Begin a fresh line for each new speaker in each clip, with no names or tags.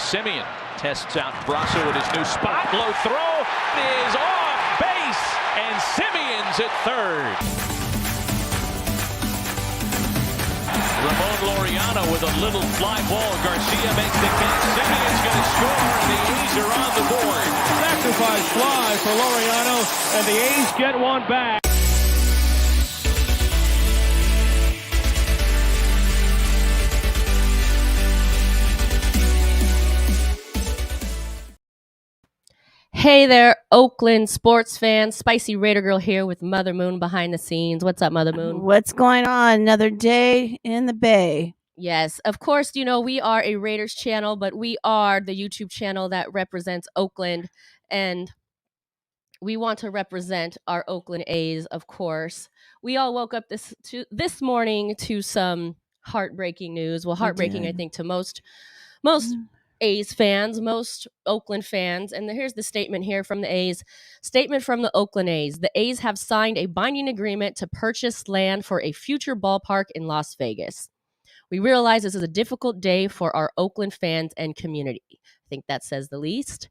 Simeon tests out Brasso at his new spot. Low throw is off base, and Simeon's at third. Ramon Laureano with a little fly ball. Garcia makes the catch. Simeon's going to score, and the A's are on the board.
Sacrifice fly for Laureano, and the A's get one back.
Hey there, Oakland sports fans. Spicy Raider Girl here with Mother Moon behind the scenes. What's up, Mother Moon?
What's going on? Another day in the Bay.
Yes, of course, you know, we are a Raiders channel, but we are the YouTube channel that represents Oakland, and we want to represent our Oakland A's, of course. We all woke up this morning to some heartbreaking news. Well, heartbreaking, I think, to most A's fans, most Oakland fans. And here's the statement here from the A's. Statement from the Oakland A's. The A's have signed a binding agreement to purchase land for a future ballpark in Las Vegas. We realize this is a difficult day for our Oakland fans and community. I think that says the least.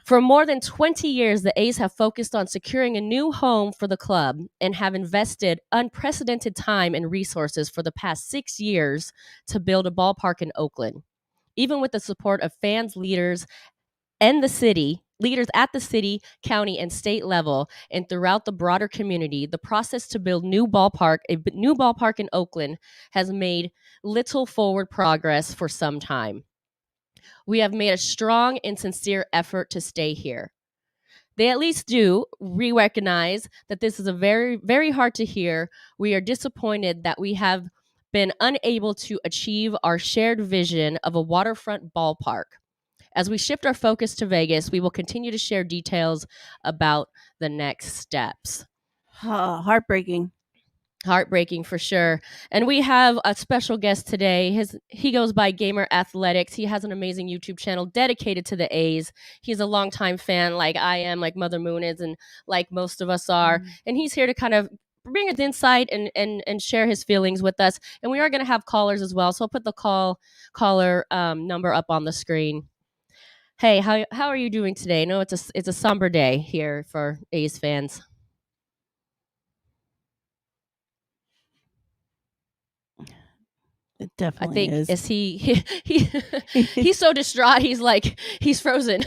For more than 20 years, the A's have focused on securing a new home for the club and have invested unprecedented time and resources for the past 6 years to build a ballpark in Oakland. Even with the support of fans, leaders at the city, county, and state level, and throughout the broader community, the process to build a new ballpark in Oakland has made little forward progress for some time. We have made a strong and sincere effort to stay here. They at least do recognize that this is a very, very hard to hear. We are disappointed that we have been unable to achieve our shared vision of a waterfront ballpark. As we shift our focus to Vegas, we will continue to share details about the next steps.
Heartbreaking.
Heartbreaking for sure. And we have a special guest today. He goes by Gamer Athletics. He has an amazing YouTube channel dedicated to the A's. He's a longtime fan like I am, like Mother Moon is, and like most of us are. And he's here to kind of bring his insight and share his feelings with us. And we are going to have callers as well. So I'll put the caller number up on the screen. Hey, how are you doing today? I know it's a somber day here for A's fans.
It definitely is.
Is he's so distraught. He's frozen.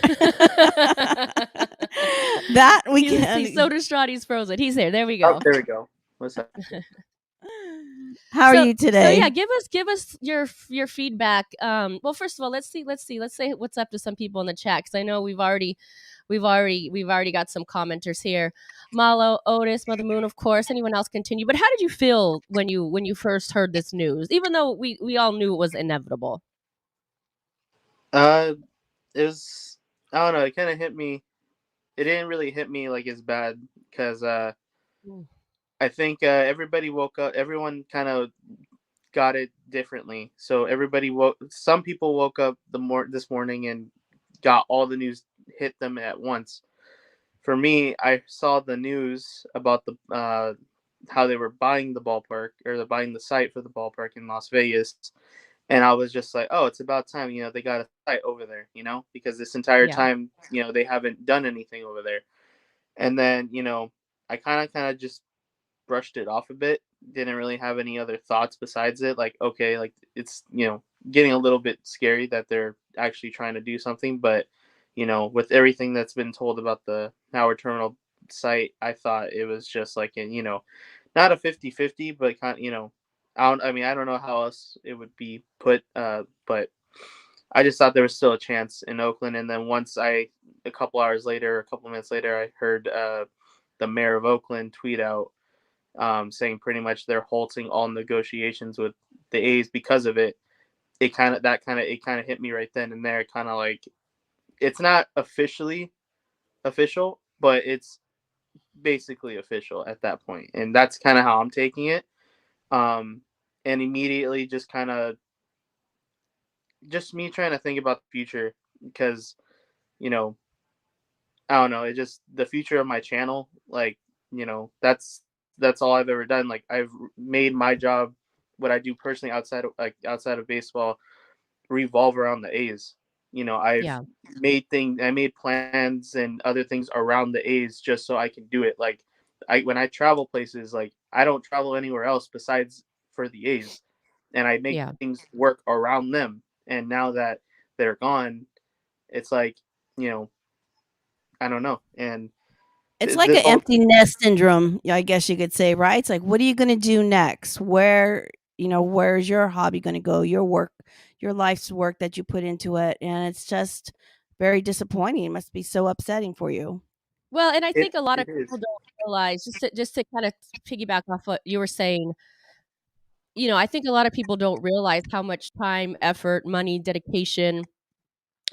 That we can.
He's so distraught. He's frozen. He's there. There we go.
Oh, there we go. What's up?
How are you today?
So yeah, give us your feedback. Well, first of all, let's say what's up to some people in the chat, because I know we've already got some commenters here. Malo, Otis, Mother Moon, of course. Anyone else continue? But how did you feel when you first heard this news? Even though we all knew it was inevitable.
It was, I don't know. It kind of hit me. It didn't really hit me like as bad because I think everybody woke up. Everyone kind of got it differently. So some people woke up this morning and got all the news hit them at once. For me, I saw the news about the how they were buying the ballpark, or they're buying the site for the ballpark in Las Vegas, and I was just like, oh, it's about time. You know, they got a site over there. You know, because this entire time, you know, they haven't done anything over there. And then, you know, I kind of just brushed it off a bit. Didn't really have any other thoughts besides it. Like, okay, like it's, you know, getting a little bit scary that they're actually trying to do something. But, you know, with everything that's been told about the Howard Terminal site, I thought it was just like, you know, not a 50-50, but kind of, you know, I don't know how else it would be put, but I just thought there was still a chance in Oakland. And then once a couple minutes later, I heard the mayor of Oakland tweet out saying pretty much they're halting all negotiations with the A's because of it. It kind of hit me right then and there. Kind of like, it's not officially official, but it's basically official at that point. And that's kind of how I'm taking it. And immediately just me trying to think about the future, because, you know, I don't know, it just, the future of my channel, like, you know, that's all I've ever done. Like, I've made my job, what I do personally outside of baseball, revolve around the A's. I've
Yeah.
I made plans and other things around the A's just so I can do it. Like when I travel places, like I don't travel anywhere else besides for the A's, and I make
Yeah.
things work around them. And now that they're gone, it's like, you know, I don't know. And
It's like
this
an
whole
empty nest syndrome, I guess you could say, right? It's like, what are you going to do next? Where's your hobby going to go? Your work, your life's work that you put into it. And it's just very disappointing. It must be so upsetting for you.
Well, and I think a lot
it
of
is.
people don't realize, just to kind of piggyback off what you were saying, I think a lot of people don't realize how much time, effort, money, dedication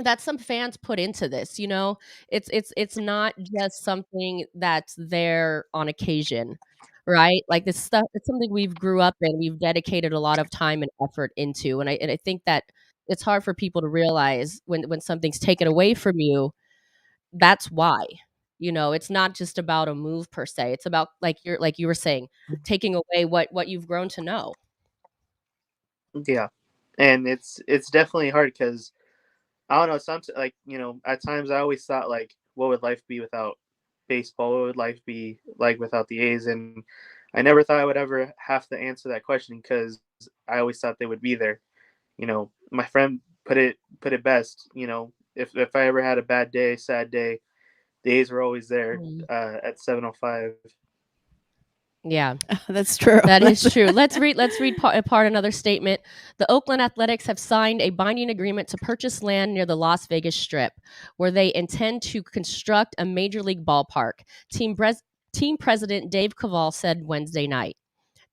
that some fans put into this. It's not just something that's there on occasion, right? Like this stuff, it's something we've grew up in, we've dedicated a lot of time and effort into, and I think that it's hard for people to realize when something's taken away from you. That's why. It's not just about a move per se. It's about, like you were saying, taking away what you've grown to know.
Yeah, and it's definitely hard because I don't know. Some like at times I always thought like, what would life be without baseball? What would life be like without the A's? And I never thought I would ever have to answer that question because I always thought they would be there. My friend put it best. If I ever had a bad day, sad day, the A's were always there
Mm.
at 7:05.
Yeah.
That's true.
That is true. Let's read part another statement. The Oakland Athletics have signed a binding agreement to purchase land near the Las Vegas Strip, where they intend to construct a major league ballpark. Team president Dave Kaval said Wednesday night.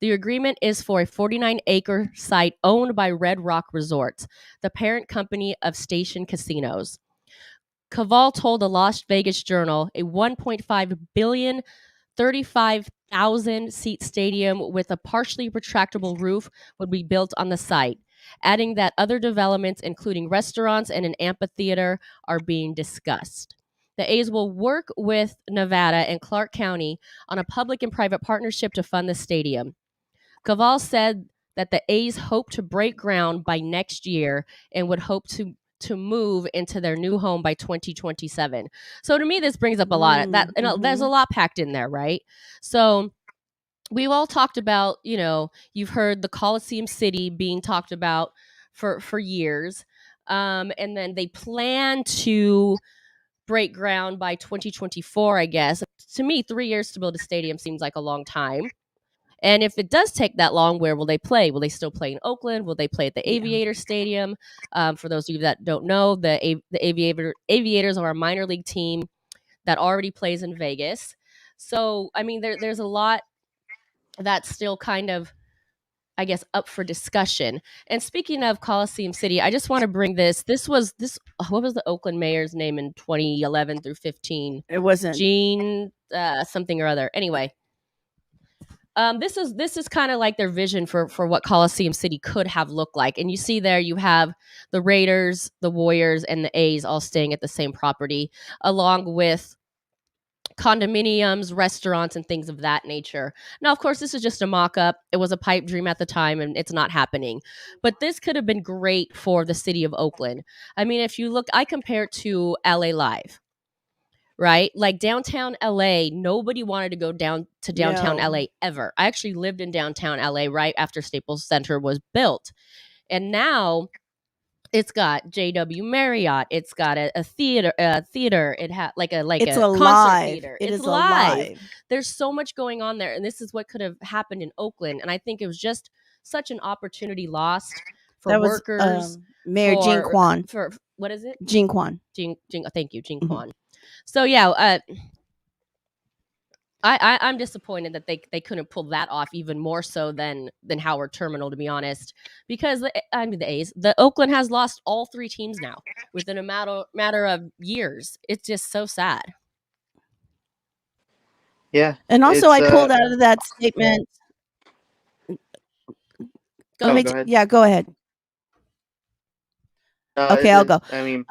The agreement is for a 49-acre site owned by Red Rock Resorts, the parent company of Station Casinos. Kaval told the Las Vegas Journal a $1.5 billion 35,000 seat stadium with a partially retractable roof would be built on the site, adding that other developments, including restaurants and an amphitheater, are being discussed. The A's will work with Nevada and Clark County on a public and private partnership to fund the stadium. Kaval said that the A's hope to break ground by next year and would hope to move into their new home by 2027. So to me, this brings up a lot of that, and there's a lot packed in there, right? So we've all talked about, you've heard the Coliseum City being talked about for years, and then they plan to break ground by 2024, I guess. To me, 3 years to build a stadium seems like a long time. And if it does take that long, where will they play? Will they still play in Oakland? Will they play at the Aviator Stadium? For those of you that don't know, the Aviators are a minor league team that already plays in Vegas. So, I mean, there's a lot that's still kind of, I guess, up for discussion. And speaking of Coliseum City, I just want to bring this. What was the Oakland mayor's name in 2011 through 15?
It wasn't
Gene something or other. Anyway. This is kind of like their vision for what Coliseum City could have looked like. And you see there, you have the Raiders, the Warriors, and the A's all staying at the same property, along with condominiums, restaurants, and things of that nature. Now, of course, this is just a mock-up. It was a pipe dream at the time, and it's not happening. But this could have been great for the city of Oakland. I mean, if you look, I compare it to LA Live. Right? Like downtown LA, nobody wanted to go down to downtown
No.
LA ever. I actually lived in downtown LA right after Staples Center was built. And now it's got JW Marriott. It's got a theater. It had like a
It's
concert
alive.
theater.
It
It's
is
live.
alive.
There's so much going on there, and this is what could have happened in Oakland. And I think it was just such an opportunity lost for
That was
workers.
Mayor Gene Kwan.
For what is it?
Gene Kwan.
Thank you, Gene
Mhm.
Kwan. So yeah, I'm disappointed that they couldn't pull that off even more so than Howard Terminal, to be honest, because the Oakland has lost all 3 teams now within a matter of years. It's just so sad.
Yeah,
And also, I pulled out of that statement.
Go
ahead.
Yeah, go ahead. Okay, I'll go.
I mean,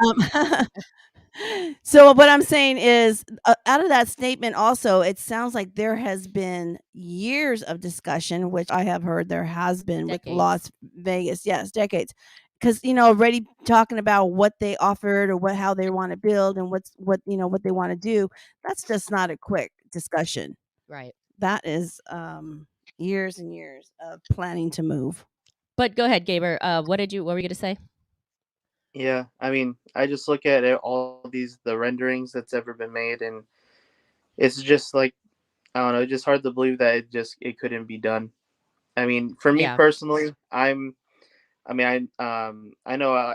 so what I'm saying is, out of that statement, also, it sounds like there has been years of discussion, which I have heard there has been with
Decades.
Las Vegas. Yes, decades. because already talking about what they offered or how they want to build and what they want to do, that's just not a quick discussion.
Right.
That is years and years of planning to move.
But go ahead, Gaber. What were you gonna say?
Yeah, I mean, I just look at it, all the renderings that's ever been made, and it's just like, I don't know, it's just hard to believe that it couldn't be done. I mean, for me
Yeah.
personally, I know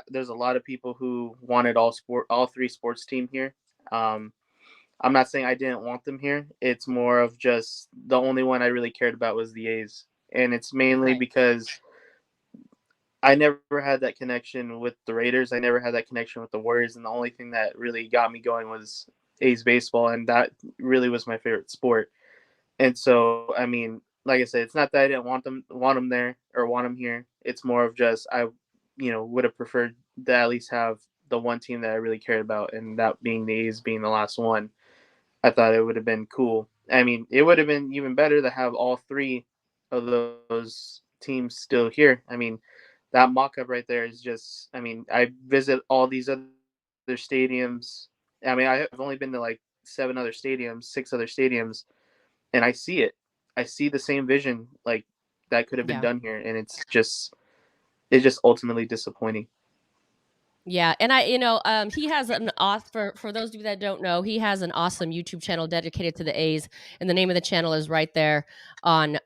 there's a lot of people who wanted all three sports team here. Um, I'm not saying I didn't want them here. It's more of just the only one I really cared about was the A's, and it's mainly
Right.
because I never had that connection with the Raiders. I never had that connection with the Warriors, and the only thing that really got me going was A's baseball, and that really was my favorite sport. And so, I mean, like I said, it's not that I didn't want them there or want them here. It's more of just would have preferred to at least have the one team that I really cared about, and that being the A's being the last one. I thought it would have been cool. I mean, it would have been even better to have all three of those teams still here. I mean, that mock up right there is just, I mean, I visit all these other stadiums. I mean, I've only been to like six other stadiums, and I see it. I see the same vision like that could have been
Yeah.
done here, and it's just ultimately disappointing.
Yeah, and he has an for those of you that don't know, he has an awesome YouTube channel dedicated to the A's, and the name of the channel is right there on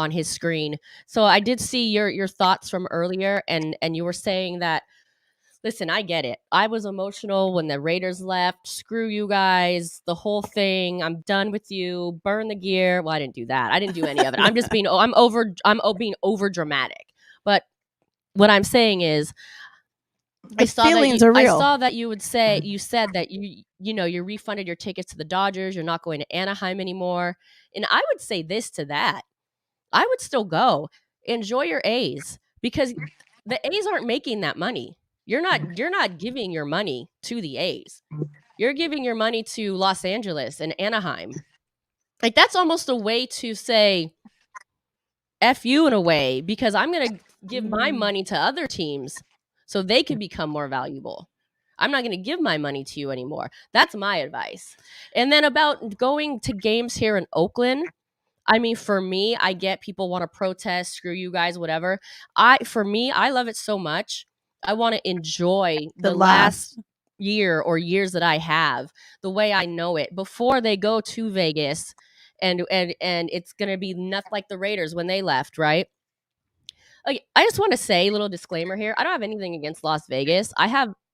his screen. So I did see your thoughts from earlier, and you were saying that, listen, I get it. I was emotional when the Raiders left. Screw you guys, the whole thing. I'm done with you. Burn the gear. Well, I didn't do that. I didn't do any of it. I'm just being being over dramatic. But what I'm saying is,
The feelings are
I
real.
saw that you said that you refunded your tickets to the Dodgers, you're not going to Anaheim anymore. And I would say this to that. I would still go. Enjoy your A's, because the A's aren't making that money. You're not giving your money to the A's. You're giving your money to Los Angeles and Anaheim. Like, that's almost a way to say F you in a way, because I'm going to give my money to other teams so they can become more valuable. I'm not going to give my money to you anymore. That's my advice. And then about going to games here in Oakland, I mean, for me, I get people want to protest, screw you guys, whatever. For me, I love it so much. I want to enjoy
The
the
last
last year or years that I have the way I know it before they go to Vegas, and it's gonna be nothing like the Raiders when they left, right? Like, I just want to say, little disclaimer here. I don't have anything against Las Vegas.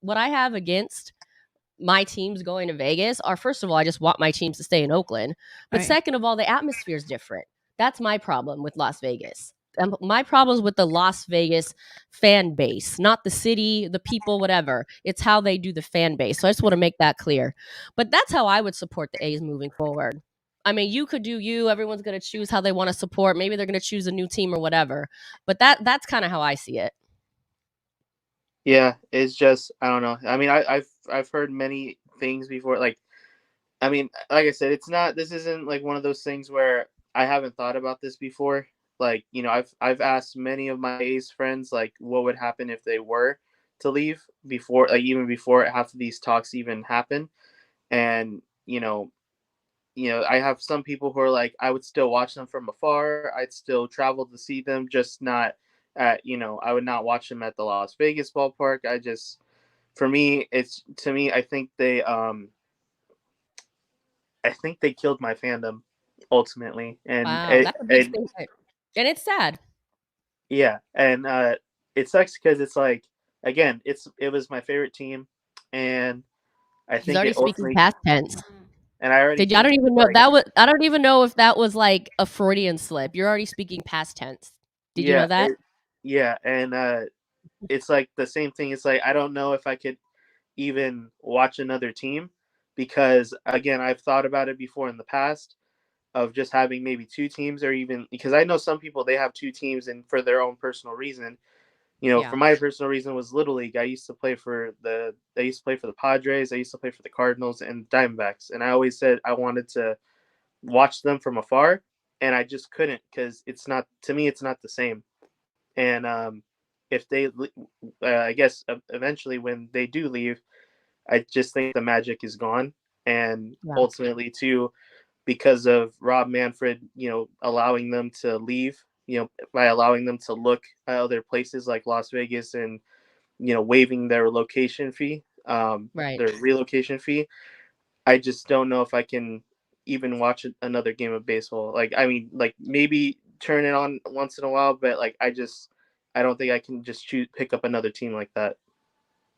What I have against my teams going to Vegas are, first of all, I just want my teams to stay in Oakland. But
right.
second of all, the atmosphere is different. That's my problem with Las Vegas. My problem is with the Las Vegas fan base, not the city, the people, whatever. It's how they do the fan base. So I just want to make that clear. But that's how I would support the A's moving forward. I mean, you could do you. Everyone's going to choose how they want to support. Maybe they're going to choose a new team or whatever. But that's kind of how I see it.
Yeah, it's just, I don't know. I mean, I've heard many things before. Like, I mean, like I said, this isn't like one of those things where I haven't thought about this before. Like, I've asked many of my A's friends like what would happen if they were to leave before, like even before half of these talks even happen. And I have some people who are like, I would still watch them from afar. I'd still travel to see them, just not I would not watch them at the Las Vegas ballpark. For me, I think they killed my fandom ultimately, and
Wow, that's a big statement. And it's sad.
yeah, and it sucks because it's like, again, it was my favorite team, and I
He's
think
already
it
speaking
ultimately,
past tense.
and I already
I
think
don't even know
like,
that was. I don't even know if that was like a Freudian slip. You're already speaking past tense. Did you know
yeah,
that?
yeah, and it's like the same thing. It's like I don't know if I could even watch another team because again, I've thought about it before in the past of just having maybe two teams, or even because I know some people they have two teams and for their own personal reason. For
Yeah.
my personal reason was Little League. I used to play for the Padres, I used to play for the Cardinals and Diamondbacks, and I always said I wanted to watch them from afar, and I just couldn't because it's not, to me it's not the same. And if they, I guess eventually when they do leave, I just think the magic is gone, and
Yeah.
ultimately too, because of Rob Manfred, allowing them to leave, by allowing them to look at other places like Las Vegas and, waiving their location fee,
Right.
their relocation fee. I just don't know if I can even watch another game of baseball. Like, I mean, like maybe turn it on once in a while, but like I don't think I can just pick up another team like that.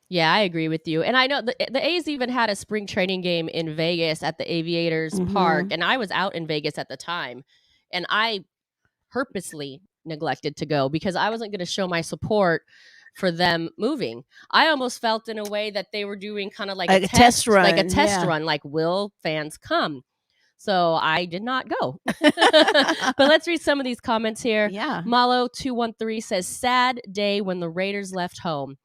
Yeah, I agree with you. And I know the A's even had a spring training game in Vegas at the Aviators Park, and I was out in Vegas at the time, and I purposely neglected to go because I wasn't going to show my support for them moving. I almost felt in a way that they were doing kind of like a test run, like will fans come? So I did not go. But let's read some of these comments here.
Yeah.
Malo213 says, sad day when the Raiders left home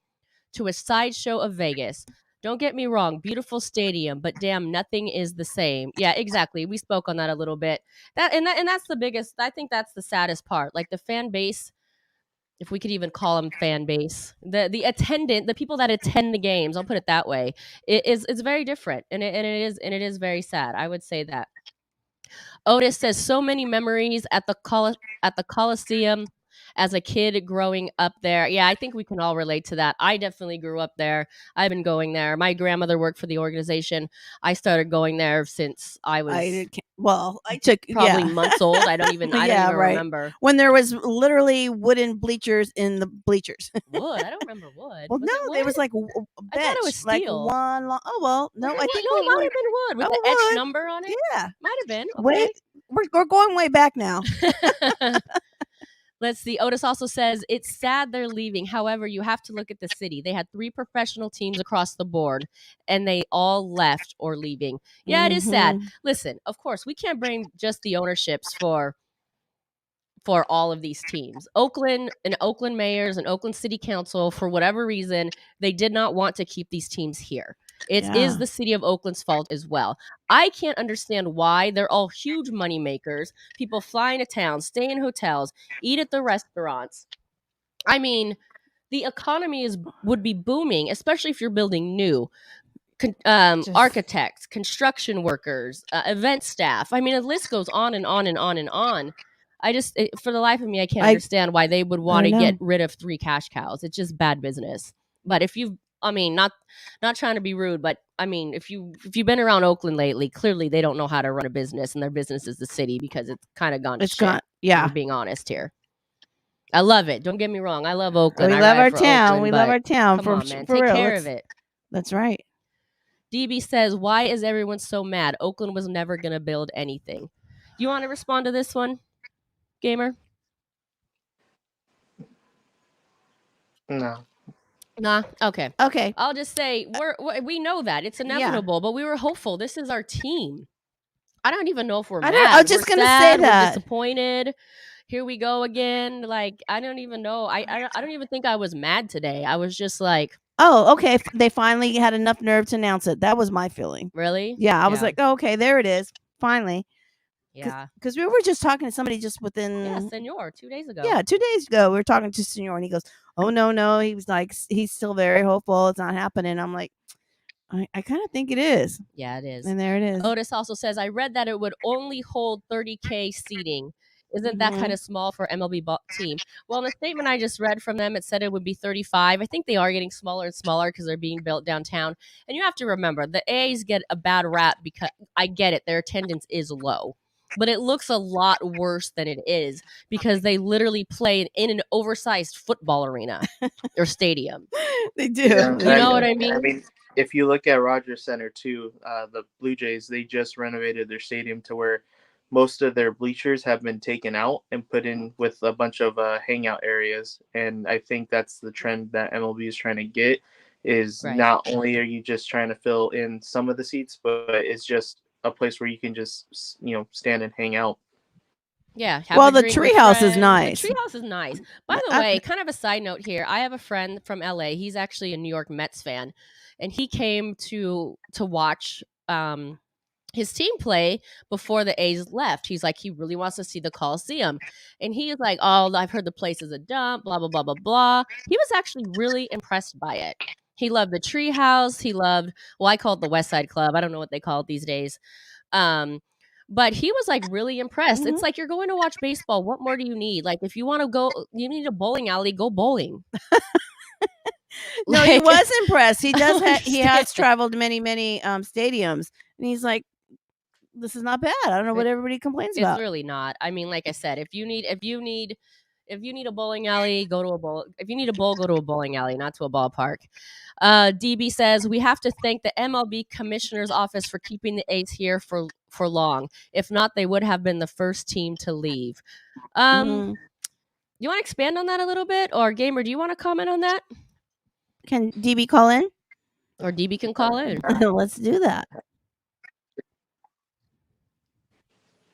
to a sideshow of Vegas. Don't get me wrong, beautiful stadium, but damn, nothing is the same. Yeah, exactly. We spoke on that a little bit. That's the biggest. I think that's the saddest part. Like the fan base, if we could even call them fan base, the people that attend the games. I'll put it that way. It's very different, and it is very sad. I would say that. Otis says so many memories at the Coliseum as a kid growing up there. Yeah, I think we can all relate to that. I definitely grew up there. I've been going there. My grandmother worked for the organization. I started going there since I was
I took
probably months old. I don't even remember.
When there was literally wooden bleachers in the bleachers.
Wood? I don't remember wood.
Well, it was like a bench.
I thought it was steel.
Like one long. Oh well, no, I think
it might have been wood with the etched number on it.
Yeah,
might have been. Okay.
Wait, we're going way back now.
Let's see. Otis also says, it's sad they're leaving. However, you have to look at the city. They had 3 professional teams across the board, and they all left or leaving. Yeah, it is sad. Listen, of course, we can't blame just the ownerships for all of these teams. Oakland mayors and Oakland City Council, for whatever reason, they did not want to keep these teams here. It is the city of Oakland's fault as well. I can't understand why. They're all huge money makers. People fly into town, stay in hotels, eat at the restaurants. I mean, the economy would be booming, especially if you're building new. Architects, construction workers, event staff. I mean, the list goes on and on and on and on. For the life of me, I can't understand why they would want to get rid of 3 cash cows. It's just bad business. But not trying to be rude, but I mean, if you've been around Oakland lately, clearly they don't know how to run a business, and their business is the city because it's kind of gone to shit. Yeah, being honest here. I love it. Don't get me wrong. I love Oakland.
We love our town. We love our town.
Come on, man. Take care of it.
That's right.
DB says, why is everyone so mad? Oakland was never going to build anything. You want to respond to this one, Gamer?
No.
Nah. Okay.
Okay.
I'll just say we know that it's inevitable, but we were hopeful. This is our team. I don't even know if we're mad.
I was just gonna say that.
We're disappointed. Here we go again. Like, I don't even know. I don't even think I was mad today. I was just like,
oh, okay. They finally had enough nerve to announce it. That was my feeling.
Really?
Yeah. I was like, oh, okay, there it is. Finally.
Yeah.
Because we were just talking to somebody just within.
Yeah, Senor, 2 days ago.
Yeah, 2 days ago we were talking to Senor, and he goes, "Oh no." He was like, he's still very hopeful. It's not happening. I'm like, I kind of think it is.
Yeah, it is.
And there it is.
Otis also says, I read that it would only hold 30K seating. Isn't that kind of small for MLB team? Well, in the statement I just read from them, it said it would be 35. I think they are getting smaller and smaller because they're being built downtown. And you have to remember, the A's get a bad rap because I get it. Their attendance is low. But it looks a lot worse than it is because they literally play in an oversized football arena or stadium.
They do.
Yeah,
you know what I mean?
I mean, if you look at Rogers Center too, the Blue Jays, they just renovated their stadium to where most of their bleachers have been taken out and put in with a bunch of hangout areas. And I think that's the trend that MLB is trying to get is not only are you just trying to fill in some of the seats, but it's just a place where you can just, stand and hang out.
Yeah.
Well, the treehouse is nice.
The treehouse is nice. By the way, kind of a side note here. I have a friend from LA. He's actually a New York Mets fan, and he came to watch his team play before the A's left. He's like, he really wants to see the Coliseum. And he is like, oh, I've heard the place is a dump, blah, blah, blah, blah, blah. He was actually really impressed by it. He loved the tree house. He loved, well, I call it the West Side Club. I don't know what they call it these days. But he was like really impressed. It's like, you're going to watch baseball. What more do you need? Like, if you want to go, you need a bowling alley, go bowling.
No, he
Like-
was impressed. He does.
I
He has
understand.
traveled many stadiums, and he's like, "This is not bad. I don't know what everybody complains
It's
about."
really not. I mean, like I said, if you need a bowling alley, go to a bowl. If you need a bowl, go to a bowling alley, not to a ballpark. DB says we have to thank the MLB Commissioner's Office for keeping the A's here for long. If not, they would have been the first team to leave.
Mhm.
You want to expand on that a little bit, or Gamer? Do you want to comment on that,
Can DB call in?
or DB can call in?
Let's do that.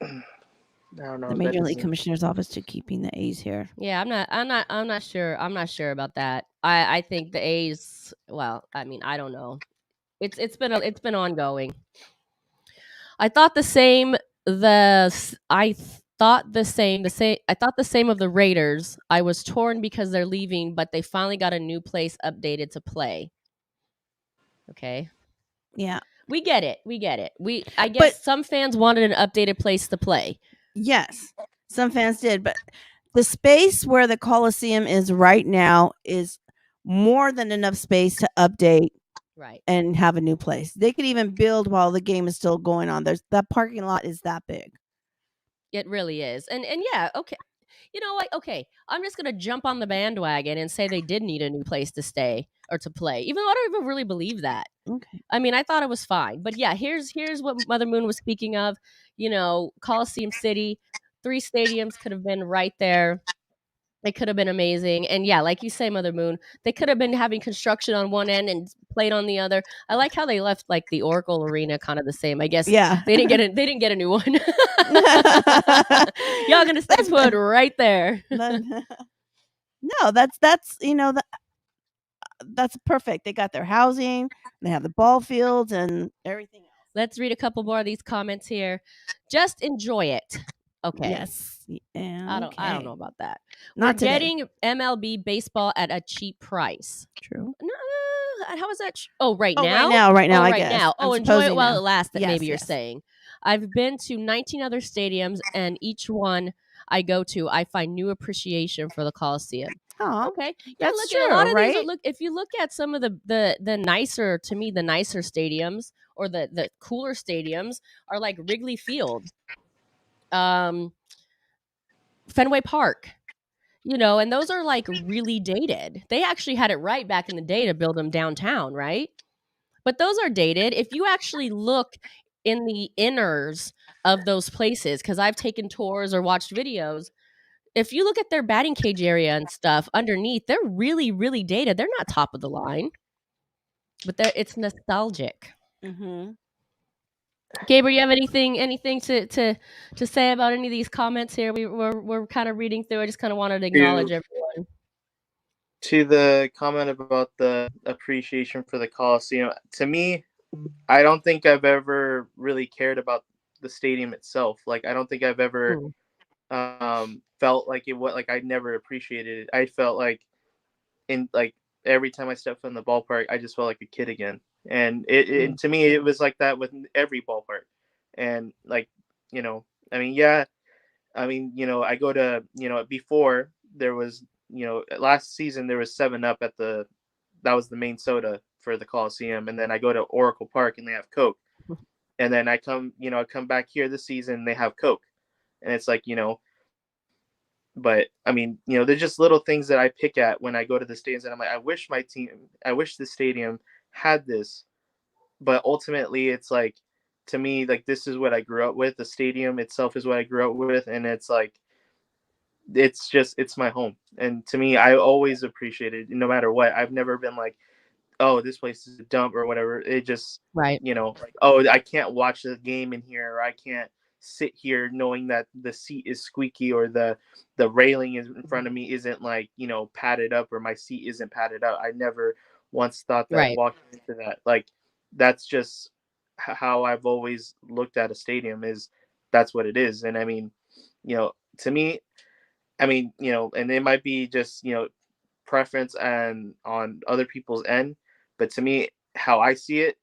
I don't know.
The
that
Major League
doesn't-
Commissioner's Office to keeping the A's here.
Yeah, I'm not sure. I'm not sure about that. I think the A's. Well, I mean, I don't know. It's been ongoing. I thought the same. I thought the same. I thought the same of the Raiders. I was torn because they're leaving, but they finally got a new place updated to play. Okay,
Yeah.
we get it. I guess some fans wanted an updated place to play.
Yes, some fans did, but the space where the Coliseum is right now is more than enough space to update
Right.
and have a new place. They could even build while the game is still going on. That parking lot is that big.
It really is. And yeah, okay. You know what? Okay, I'm just gonna jump on the bandwagon and say they did need a new place to stay or to play, even though I don't even really believe that.
Okay.
I mean, I thought it was fine, but yeah, here's what Mother Moon was speaking of. You know, Coliseum City, 3 stadiums could have been right there. They could have been amazing, and yeah, like you say, Mother Moon, they could have been having construction on one end and played on the other. I like how they left like the Oracle Arena kind of the same. I guess
Yeah.
they didn't get a new one. Y'all gonna stay put right there.
No, that's that's perfect. They got their housing, they have the ball fields and everything else.
Let's read a couple more of these comments here. Just enjoy it. Okay.
Yes.
I don't know about that.
Not
We're
today.
getting MLB baseball at a cheap price.
True.
No, how is that? Right
Oh,
now?
right now,
Oh,
I
right
guess.
now.
I'm
Enjoy it
supposing
while
now.
it lasts. That
Yes,
maybe you're
yes.
saying. I've been to 19 other stadiums, and each one I go to, I find new appreciation for the Coliseum.
Oh,
Okay, yeah.
That's
Look at a
true,
lot of these.
right?
Look, if you look at some of the nicer, to me, the nicer stadiums or the cooler stadiums are like Wrigley Field, Fenway Park. You know, and those are like really dated. They actually had it right back in the day to build them downtown, right? But those are dated. If you actually look in the inners of those places, because I've taken tours or watched videos, if you look at their batting cage area and stuff underneath, they're really, really dated. They're not top of the line, but it's nostalgic.
Mm-hmm.
Gabriel, you have anything to say about any of these comments here? We're kind of reading through. I just kind of wanted to acknowledge everyone.
To the comment about the appreciation for the Coliseum, to me, I don't think I've ever really cared about the stadium itself. Like, I don't think I've ever felt like I never appreciated it. I felt like every time I stepped in the ballpark, I just felt like a kid again. And it to me, it was like that with every ballpark. And I go to, before there was, last season there was 7-Up that was the main soda for the Coliseum. And then I go to Oracle Park and they have Coke. And then I come back here this season, they have Coke. And it's like, but I mean, there's just little things that I pick at when I go to the stadiums, and I'm like, I wish the stadium had this. But ultimately, it's like, to me, like, this is what I grew up with. The stadium itself is what I grew up with, and it's like, it's my home. And to me, I always appreciated it, no matter what. I've never been like, oh, this place is a dump or whatever. It just,
right.
Like, oh, I can't watch the game in here, or I can't sit here knowing that the seat is squeaky, or the railing is in front of me isn't like, padded up, or my seat isn't padded up. I never once thought that
Right.
walking into that. Like, that's just how I've always looked at a stadium is that's what it is. And I mean, to me, I mean, and it might be just, preference and on other people's end, but to me, how I see it,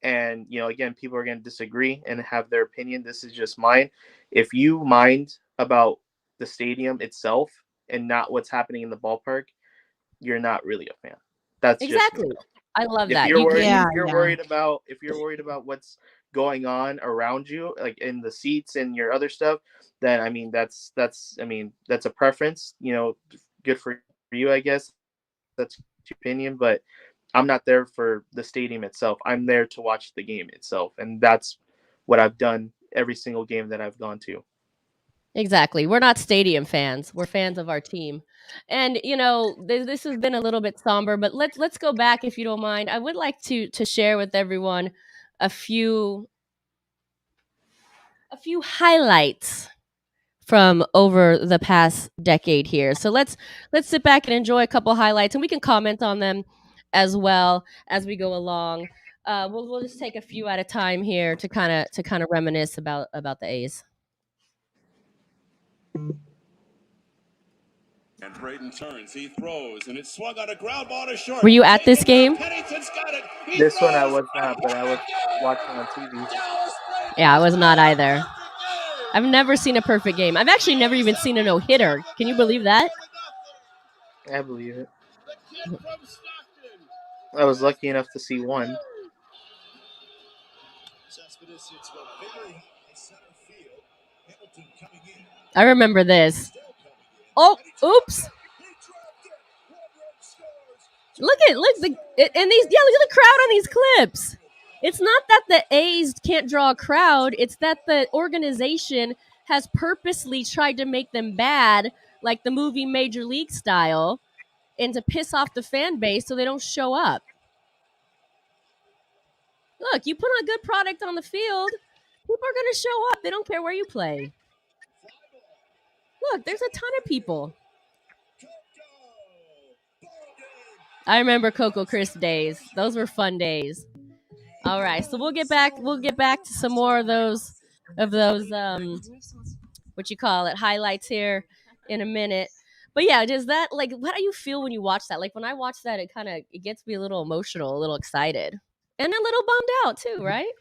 and again, people are going to disagree and have their opinion. This is just mine. If you mind about the stadium itself and not what's happening in the ballpark, you're not really a fan. That's just me.
Exactly. I love
If
that.
you're worried,
Yeah,
if you're
yeah.
worried about what's going on around you, like in the seats and your other stuff, then I mean that's a preference. Good for you, I guess. That's your opinion, but I'm not there for the stadium itself. I'm there to watch the game itself, and that's what I've done every single game that I've gone to.
Exactly. We're not stadium fans. We're fans of our team. And this has been a little bit somber, but let's go back if you don't mind. I would like to share with everyone a few highlights from over the past decade here. So let's sit back and enjoy a couple highlights, and we can comment on them as well as we go along. We'll just take a few at a time here to kind of reminisce about the A's.
And Braden turns, he throws, and it's swung on a ground ball to short.
Were you at this game?
Pennington's got it. He
This one I
throws.
was not, but I was watching on TV.
Yeah, I was not either. I've never seen a perfect game. I've actually never even seen a no-hitter. Can you believe that?
I believe it. I was lucky enough to see one.
I remember this. Oh, oops. Look and these, look at the crowd on these clips. It's not that the A's can't draw a crowd. It's that the organization has purposely tried to make them bad, like the movie Major League style, and to piss off the fan base so they don't show up. Look, you put on a good product on the field, people are going to show up. They don't care where you play. Look, there's a ton of people. I remember Coco Crisp days. Those were fun days. All right, so we'll get back to some more of those what you call it, highlights here in a minute. But yeah, does that, like, what do you feel when you watch that? Like when I watch that, it gets me a little emotional, a little excited, and a little bummed out too, right?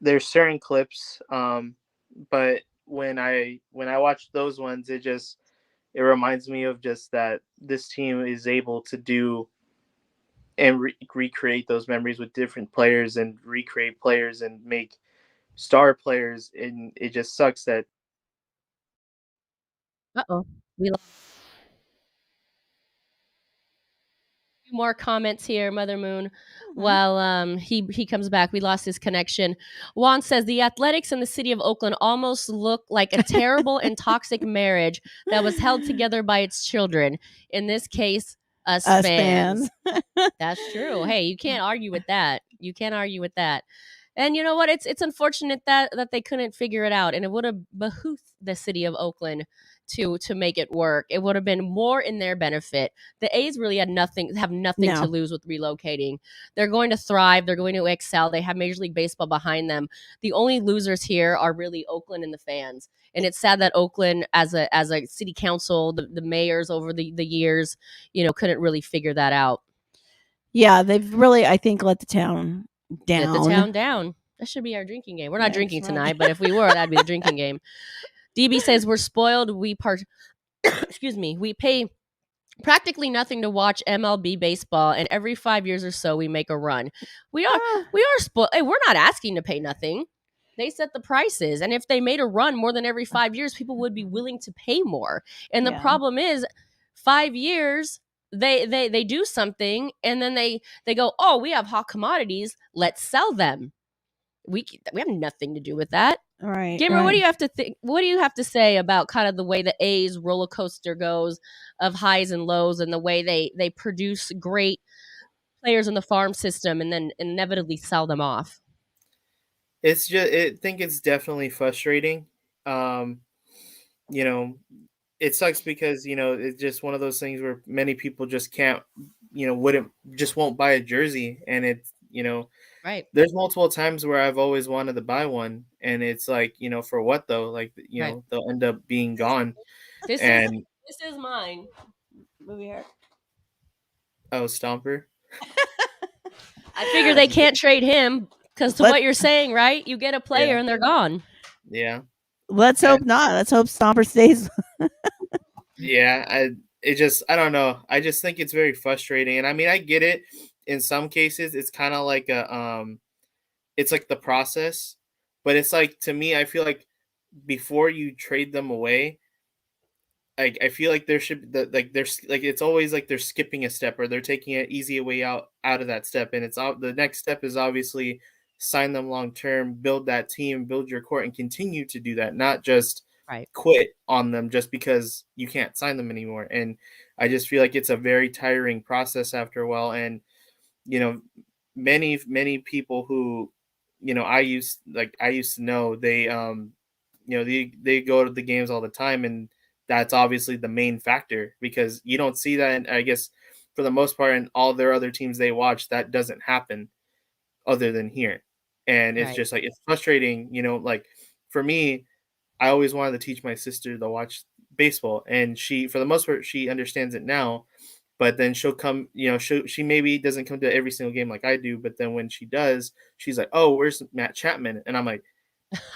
There's certain clips, but when I watch those ones, it reminds me of just that this team is able to do and recreate those memories with different players and recreate players and make star players. And it just sucks that
Uh-oh. We lost more comments here, Mother Moon. While he comes back, we lost his connection. Juan says the Athletics and the city of Oakland almost look like a terrible and toxic marriage that was held together by its children. In this case, us fans. That's true. Hey, you can't argue with that. And you know what? It's unfortunate that they couldn't figure it out, and it would have behooved the city of Oakland to make it work. It would have been more in their benefit. The A's really have nothing to lose with relocating. They're going to thrive. They're going to excel. They have Major League Baseball behind them. The only losers here are really Oakland and the fans. And it's sad that Oakland, as a city council, the mayors over the years, couldn't really figure that out.
Yeah, they've really, I think, let the town down.
Let the town down. That should be our drinking game. We're not drinking tonight, but if we were, that'd be the drinking game. DB says we're spoiled. We pay practically nothing to watch MLB baseball, and every 5 years or so we make a run. We are spoiled. Hey, we're not asking to pay nothing. They set the prices, and if they made a run more than every 5 years, people would be willing to pay more. And the problem is, 5 years they do something, and then they go, oh, we have hot commodities, let's sell them. We have nothing to do with that.
All right.
Gamer,
right.
what do you have to think? What do you have to say about kind of the way the A's roller coaster goes of highs and lows, and the way they produce great players in the farm system and then inevitably sell them off?
It's just, I think it's definitely frustrating. It sucks because, it's just one of those things where many people just can't, won't buy a jersey. And it's,
Right.
there's multiple times where I've always wanted to buy one, and it's like, for what though? Like,
Right.
they'll end up being gone.
This is
And
mine.
Move here.
oh, Stomper.
I figure they can't trade him because to
Let-
what you're saying, right? You get a player
Yeah.
and they're gone.
Yeah.
Let's hope not. Let's hope Stomper stays.
Yeah, I don't know. I just think it's very frustrating. And I mean, I get it. In some cases, it's kind of like it's like the process, but it's like, to me, I feel like before you trade them away, like, I feel like there should like there's like it's always like they're skipping a step, or they're taking an easy way out of that step, and the next step is obviously sign them long term, build that team, build your core, and continue to do that, not just
Right.
quit on them just because you can't sign them anymore. And I just feel like it's a very tiring process after a while. And you know, many people who, I used to know, they go to the games all the time, and that's obviously the main factor, because you don't see that, and I guess for the most part in all their other teams they watch, that doesn't happen other than here. And it's
Right.
just like, it's frustrating, like, for me, I always wanted to teach my sister to watch baseball, and she, for the most part, she understands it now. But then she'll come, she maybe doesn't come to every single game like I do, but then when she does, she's like, "Oh, where's Matt Chapman?" And I'm like,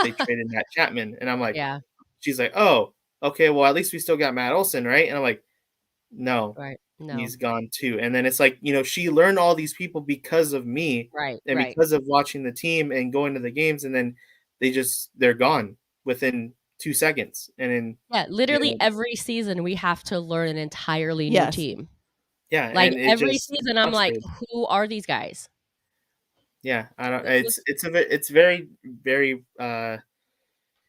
"They traded Matt Chapman." And I'm like,
Yeah.
she's like, "Oh, okay, well, at least we still got Matt Olson, right?" And I'm like, "No,
Right. No.
he's gone too." And then it's like, she learned all these people because of me,
Right.
and
Right.
because of watching the team and going to the games, and then they're gone within 2 seconds. And then,
Yeah.
you
Literally
know,
every season we have to learn an entirely new
Yes.
team.
yeah,
Like
and it's
every
just
season, I'm like,
frustrating.
who are these guys?
Yeah, I don't.
This
It's very, very.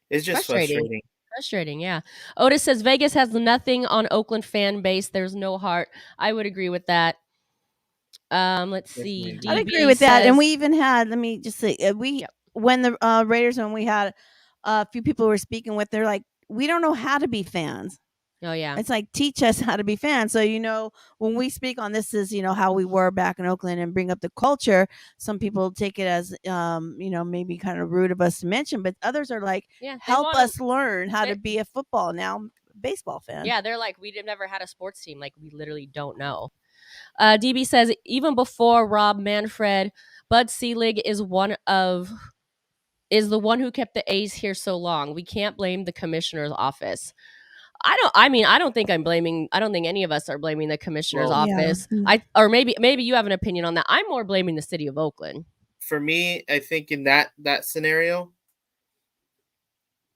It's just
frustrating.
frustrating.
Frustrating, yeah. Otis says Vegas has nothing on Oakland fan base. There's no heart. I would agree with that. Let's see.
Definitely
I'd
agree.
agree
DB
with that. And
says,
we even had, let me just say,
yep.
when the Raiders, when we had a few people were speaking with, they're like, we don't know how to be fans.
Oh yeah.
It's like, teach us how to be fans. So, when we speak on this is, how we were back in Oakland and bring up the culture, some people take it as, maybe kind of rude of us to mention, but others are like,
Yeah. They
help
want
us learn how
they-
to be a football now baseball fan.
Yeah, they're like, we've never had a sports team. Like, we literally don't know. DB says, even before Rob Manfred, Bud Selig is the one who kept the A's here so long. We can't blame the commissioner's office. I don't think any of us are blaming the commissioner's
Well,
Yeah.
office. Or maybe you have an opinion on that. I'm more blaming the city of Oakland.
for me, I think in that scenario,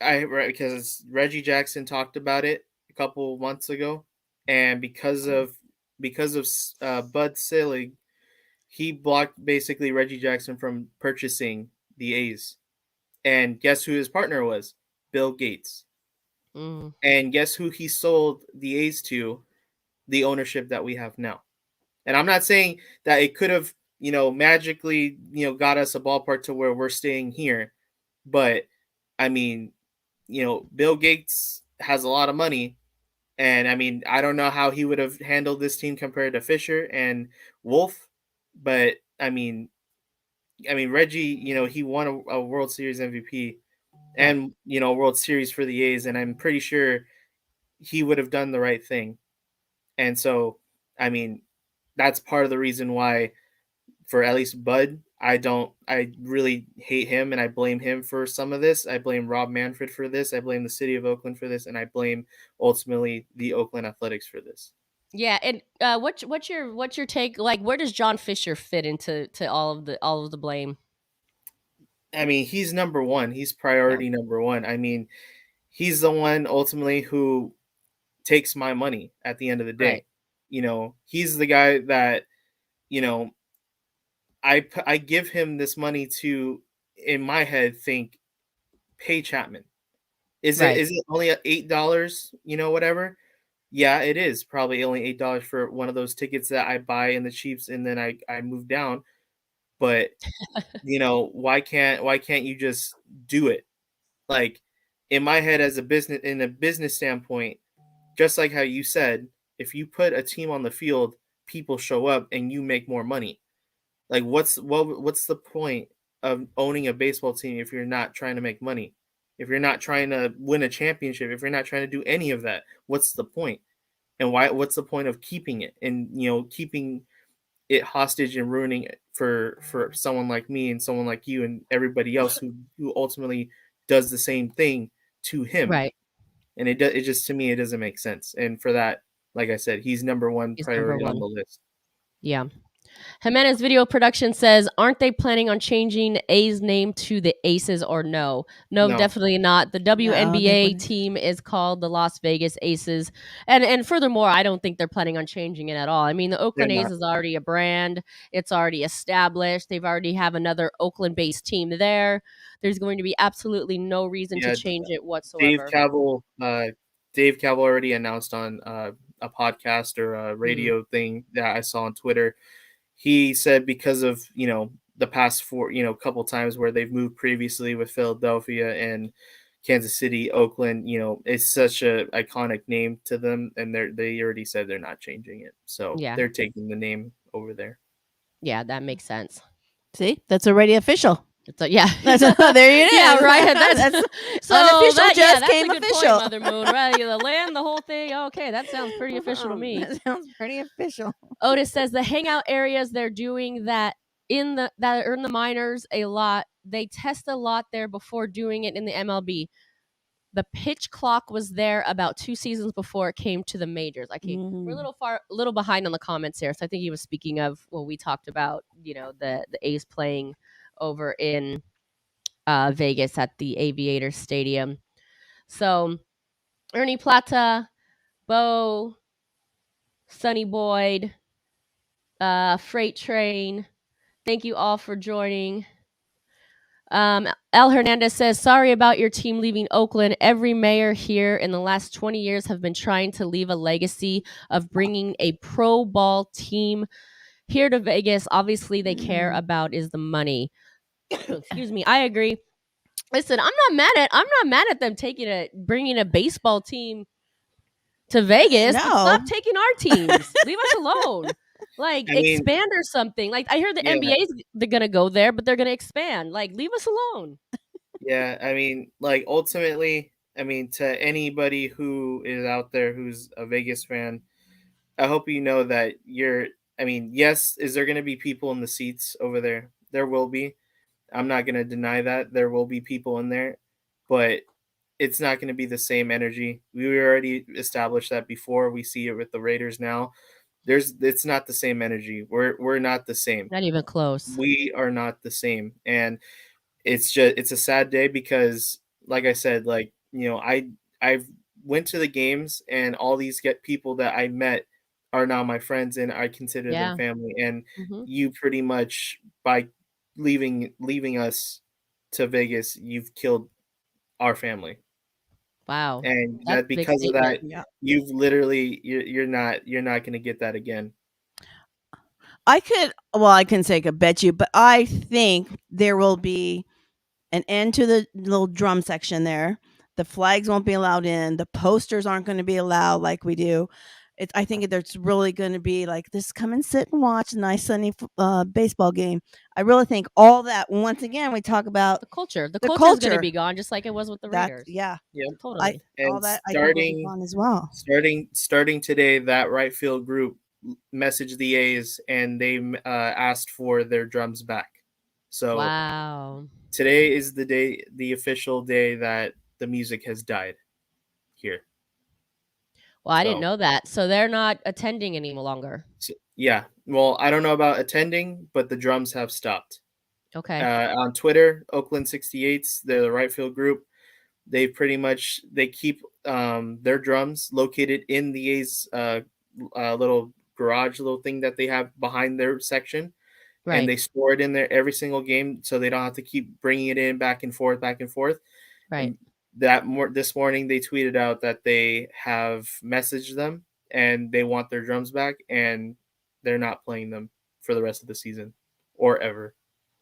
because Reggie Jackson talked about it a couple months ago, and because of Bud Selig, he blocked basically Reggie Jackson from purchasing the A's. And guess who his partner was? Bill Gates.
Mm,
And guess who he sold the A's to? The ownership that we have now. And I'm not saying that it could have, magically, got us a ballpark to where we're staying here. But I mean, Bill Gates has a lot of money. And I mean, I don't know how he would have handled this team compared to Fisher and Wolf. But I mean, Reggie, he won a World Series MVP
right.
and, a World Series for the A's. And I'm pretty sure he would have done the right thing. And so, I mean, that's part of the reason why, for at least Bud, I really hate him, and I blame him for some of this. I blame Rob Manfred for this. I blame the city of Oakland for this, and I blame ultimately the Oakland Athletics for this.
Yeah, and what's your take? Like, where does John Fisher fit into all of the blame?
I mean, he's number one. He's
Yeah.
priority number one. I mean, he's the one ultimately who takes my money at the end of the
Right.
day. He's the guy that, you know, I give him this money to, in my head, think, pay Chapman. Is it
Right.
is it only $8? Whatever. Yeah, it is probably only $8 for one of those tickets that I buy in the Chiefs, and then I move down. But why can't you just do it? Like, in my head, as a business standpoint, just like how you said, if you put a team on the field, people show up and you make more money. Like, what's the point of owning a baseball team if you're not trying to make money? If you're not trying to win a championship, if you're not trying to do any of that, what's the point? And what's the point of keeping it and, keeping it hostage and ruining it for someone like me and someone like you and everybody else who ultimately does the same thing to him.
Right.
And it just, to me, it doesn't make sense. And for that, like I said, he's number one
He's
priority
number
on the
one.
list.
Yeah. Jimenez Video Production says, aren't they planning on changing A's name to the Aces or no? No,
No.
definitely not. The
they
WNBA
wouldn't.
team is called the Las Vegas Aces. And furthermore, I don't think they're planning on changing it at all. I mean, the Oakland
They're
A's
not.
is already a brand. It's already established. They've already have another Oakland-based team there. There's going to be absolutely no reason to
Yeah,
change it
Dave
whatsoever.
Cavill, Dave Cavill already announced on a podcast or a radio thing that I saw on Twitter. He said because of the past couple times where they've moved previously with Philadelphia and Kansas City, Oakland, it's such a iconic name to them, and they already said they're not changing it, so
Yeah.
they're taking the name over there.
Yeah, that makes sense.
See, that's already official.
Yeah.
There it is.
Yeah, right.
That's
so
unofficial
that,
just
that's
came
a good
official.
point, Mother Moon. Right, the land, the whole thing. Okay, that sounds pretty official to me.
That sounds pretty official.
Otis says the hangout areas they're doing that are in the minors a lot. They test a lot there before doing it in the MLB. The pitch clock was there about 2 seasons before it came to the majors. Okay, we're a little behind on the comments here. So I think he was speaking of what we talked about. The A's playing over in Vegas at the Aviator Stadium. So Ernie Plata, Bo, Sonny Boyd, Freight Train. Thank you all for joining. Al Hernandez says, sorry about your team leaving Oakland. Every mayor here in the last 20 years have been trying to leave a legacy of bringing a pro ball team here to Vegas. Obviously, they care about is the money. Excuse me. I agree. Listen, I'm not mad at them bringing a baseball team to Vegas. But stop taking our teams. Leave us alone. Like, expand or something. Like, I heard the NBA's they're gonna go there, but they're gonna expand. Like, leave us alone.
Yeah, I mean, like, ultimately, I mean, to anybody who is out there who's a Vegas fan, I hope you know that yes, is there going to be people in the seats over there? There will be. I'm not going to deny that. There will be people in there, but it's not going to be the same energy. We already established that before. We see it with the Raiders now. It's not the same energy. We're not the same.
Not even close.
We are not the same. And it's a sad day because, like I said, I've went to the games and all these people that I met are now my friends and I consider them family. And you pretty much, by leaving us to Vegas, you've killed our family.
Wow.
And that because of that, you've literally you're not going to get that again.
I can say I could bet you, but I think there will be an end to the little drum section there. The flags won't be allowed in. The posters aren't going to be allowed like we do. I think there's really going to be like this: come and sit and watch a nice sunny baseball game. I really think all that. Once again, we talk about
the culture. The culture is going to be gone, just like it was with the Raiders.
Totally.
And
all that I think will be gone as well.
Starting today, that right field group messaged the A's and they asked for their drums back. So
wow.
Today is the official day that the music has died here.
Well, I didn't know that. So they're not attending any longer.
Yeah. Well, I don't know about attending, but the drums have stopped.
Okay.
On Twitter, Oakland 68s, they're the right field group. They keep their drums located in the A's little garage, little thing that they have behind their section. Right. And they store it in there every single game so they don't have to keep bringing it in back and forth.
Right.
And this morning they tweeted out that they have messaged them and they want their drums back and they're not playing them for the rest of the season or ever.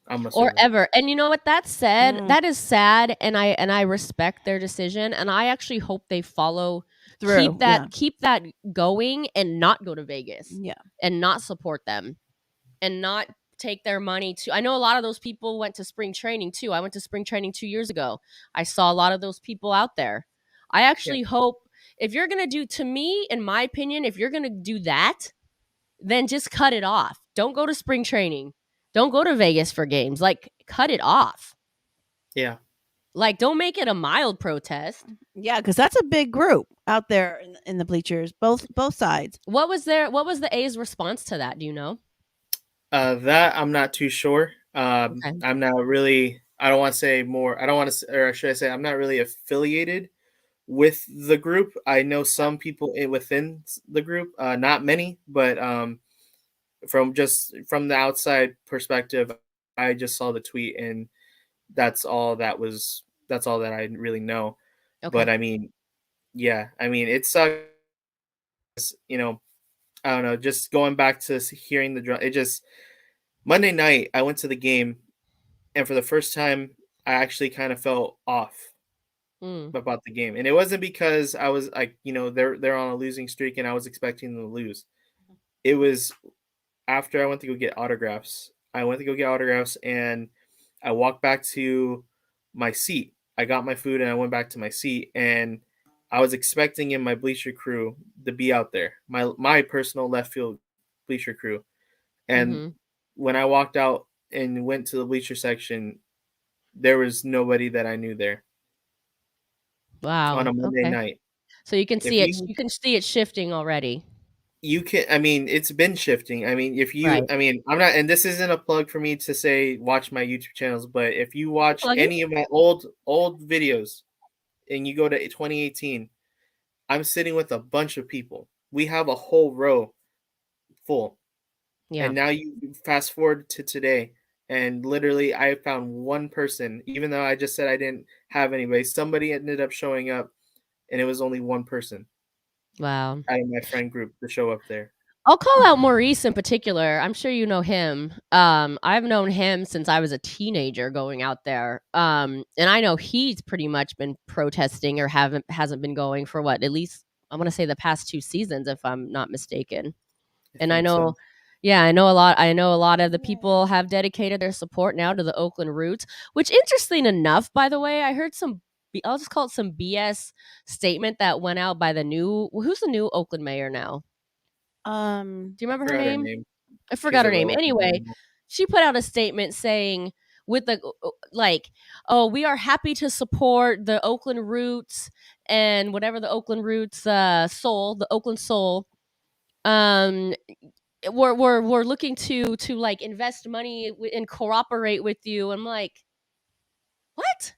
And you know what that said? That is sad, and I respect their decision, and I actually hope they follow through. Keep that going and not go to Vegas.
Yeah.
And not support them. And not take their money to. I know a lot of those people went to spring training too. I went to spring training 2 years ago. I saw a lot of those people out there. I actually hope, if you're going to do, to me, in my opinion, if you're going to do that, then just cut it off. Don't go to spring training. Don't go to Vegas for games. Like, cut it off.
Yeah.
Like, don't make it a mild protest.
Yeah, because that's a big group out there in the bleachers, both sides.
What was the A's response to that? Do you know?
That I'm not too sure.
Okay.
I'm not really. I don't want to say more. I don't want to, or should I say, I'm not really affiliated with the group. I know some people within the group, not many, but from the outside perspective, I just saw the tweet, and that's all that I really know.
Okay.
But I mean, yeah, I mean, it sucks. You know, I don't know. Just going back to hearing the drum, it just Monday night I went to the game, and for the first time, I actually kind of felt off about the game, and it wasn't because I was like, they're on a losing streak, and I was expecting them to lose. It was after I went to go get autographs. And I walked back to my seat. I got my food and I went back to my seat, and I was expecting in my bleacher crew to be out there, my personal left field bleacher crew. And when I walked out and went to the bleacher section, there was nobody that I knew there.
Wow.
On a Monday night.
So you can see it. You can see it shifting already.
You can. I mean, it's been shifting. I mean, I mean, I'm not, and this isn't a plug for me to say watch my YouTube channels, but if you watch any of my old videos, and you go to 2018, I'm sitting with a bunch of people. We have a whole row full. Yeah. And now you fast forward to today, and literally I found one person, even though I just said I didn't have anybody. Somebody ended up showing up, and it was only one person.
Wow.
Out of my friend group to show up there.
I'll call out Maurice in particular. I'm sure you know him. I've known him since I was a teenager going out there. And I know he's pretty much been protesting or hasn't been going for what, at least I want to say the past 2 seasons, if I'm not mistaken. And I know, I know a lot of the people have dedicated their support now to the Oakland Roots, which, interesting enough, by the way, I heard I'll just call it some BS statement that went out by who's the new Oakland mayor now? Do you remember her name? I forgot her name. Anyway, she put out a statement saying, with the we are happy to support the Oakland Roots and whatever the Oakland Roots the Oakland Soul. We're looking to like invest money and cooperate with you. I'm like, what?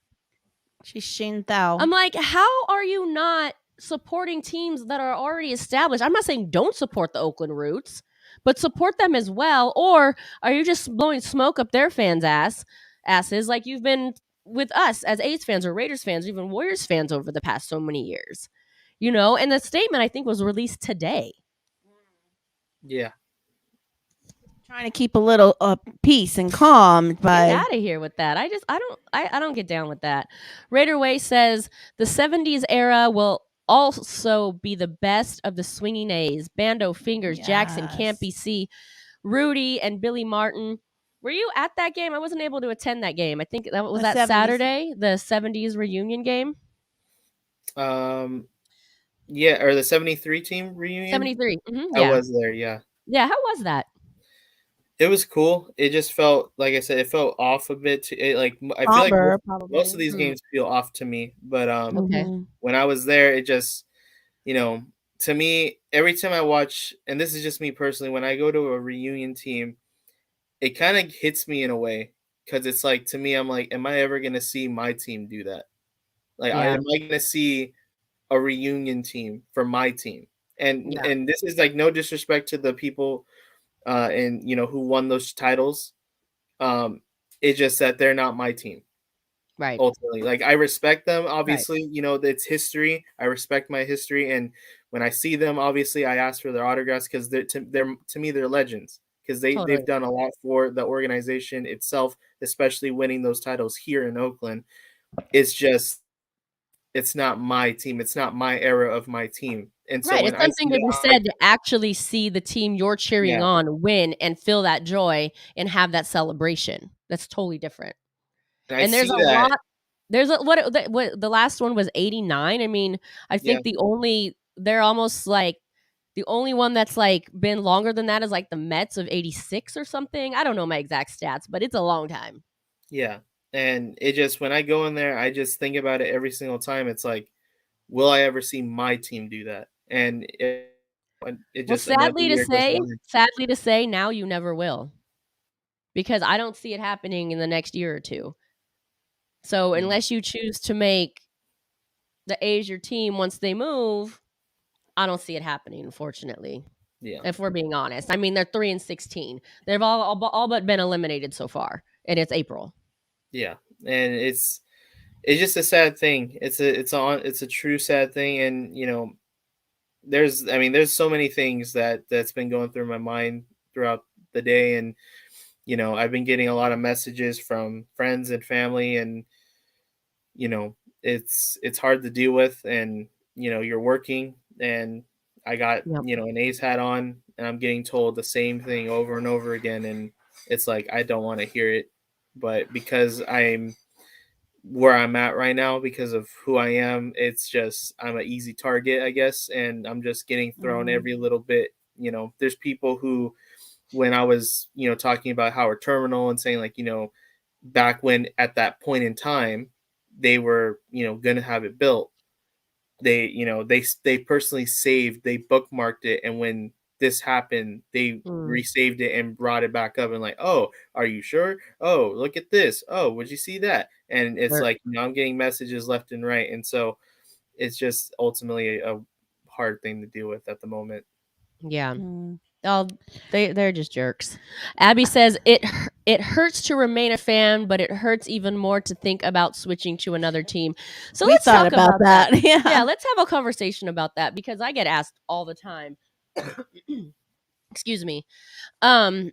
She's Xin Thao.
I'm like, how are you not supporting teams that are already established? I'm not saying don't support the Oakland Roots, but support them as well. Or are you just blowing smoke up their fans' asses like you've been with us as A's fans or Raiders fans or even Warriors fans over the past so many years? And the statement I think was released today.
Yeah.
Trying to keep a little peace and calm, but
get out of here with that. I don't get down with that. Raider Way says the 70s era will also be the best of the swinging A's. Bando, Fingers, Jackson, Campy C, Rudy, and Billy Martin. Were you at that game? I wasn't able to attend that game. I think that was that 70s. Saturday, the 70s reunion game.
Yeah, or the 73 team reunion.
73. Mm-hmm,
I was there. Yeah.
Yeah. How was that?
It was cool. It just felt, like I said, it felt off a bit. I feel like most of these games feel off to me. But when I was there, it just, to me, every time I watch, and this is just me personally, when I go to a reunion team, it kind of hits me in a way. Because it's like, to me, I'm like, am I ever going to see my team do that? Like, am I going to see a reunion team for my team? And this is like no disrespect to the people and who won those titles. It's just that they're not my team.
Right.
Ultimately, like, I respect them. Obviously, it's history. I respect my history, and when I see them, obviously, I ask for their autographs because to me they're legends because they've done a lot for the organization itself, especially winning those titles here in Oakland. It's just, it's not my team. It's not my era of my team. And so
Right.
when
It's
I
something
see
to
that,
be said to actually see the team you're cheering
yeah,
on win and feel that joy and have that celebration. That's totally different.
and I
And there's
see
a
that,
lot. What the last one was 89. I mean, I
yeah,
think they're almost like the only one that's like been longer than that is like the Mets of 86 or something. I don't know my exact stats, but it's a long time.
yeah. And it just when I go in there, I just think about it every single time. It's like, will I ever see my team do that? And it
Well,
just another year goes by.
sadly to say, now you never will because I don't see it happening in the next year or two. So
Mm,
unless you choose to make the A's your team once they move, I don't see it happening, unfortunately.
yeah,
If we're being honest, I mean they're 3-16. They've all but been eliminated so far, and it's April.
yeah. And it's just a sad thing. It's a true sad thing. And there's so many things that's been going through my mind throughout the day. And I've been getting a lot of messages from friends and family. And it's hard to deal with. And you're working, and I got
Yep.
an A's hat on, and I'm getting told the same thing over and over again. And it's like, I don't want to hear it, but because I'm where I'm at right now, because of who I am, it's just I'm an easy target, I guess. And I'm just getting thrown
Mm.
every little bit. There's people who, when I was talking about Howard Terminal and saying, like, back when at that point in time they were going to have it built, they personally saved, they bookmarked it, and when this happened, they
Mm.
resaved it and brought it back up and like, oh, are you sure? Oh, look at this. Oh, would you see that? And it's
Sure.
like, I'm getting messages left and right. And so it's just ultimately a hard thing to deal with at the moment.
Yeah.
Mm.
Oh, they're just jerks. Abby says it hurts to remain a fan, but it hurts even more to think about switching to another team. So
We
let's
thought
talk
about
about that.
that.
Yeah,
Yeah.
let's have a conversation about that because I get asked all the time. Excuse me. Um,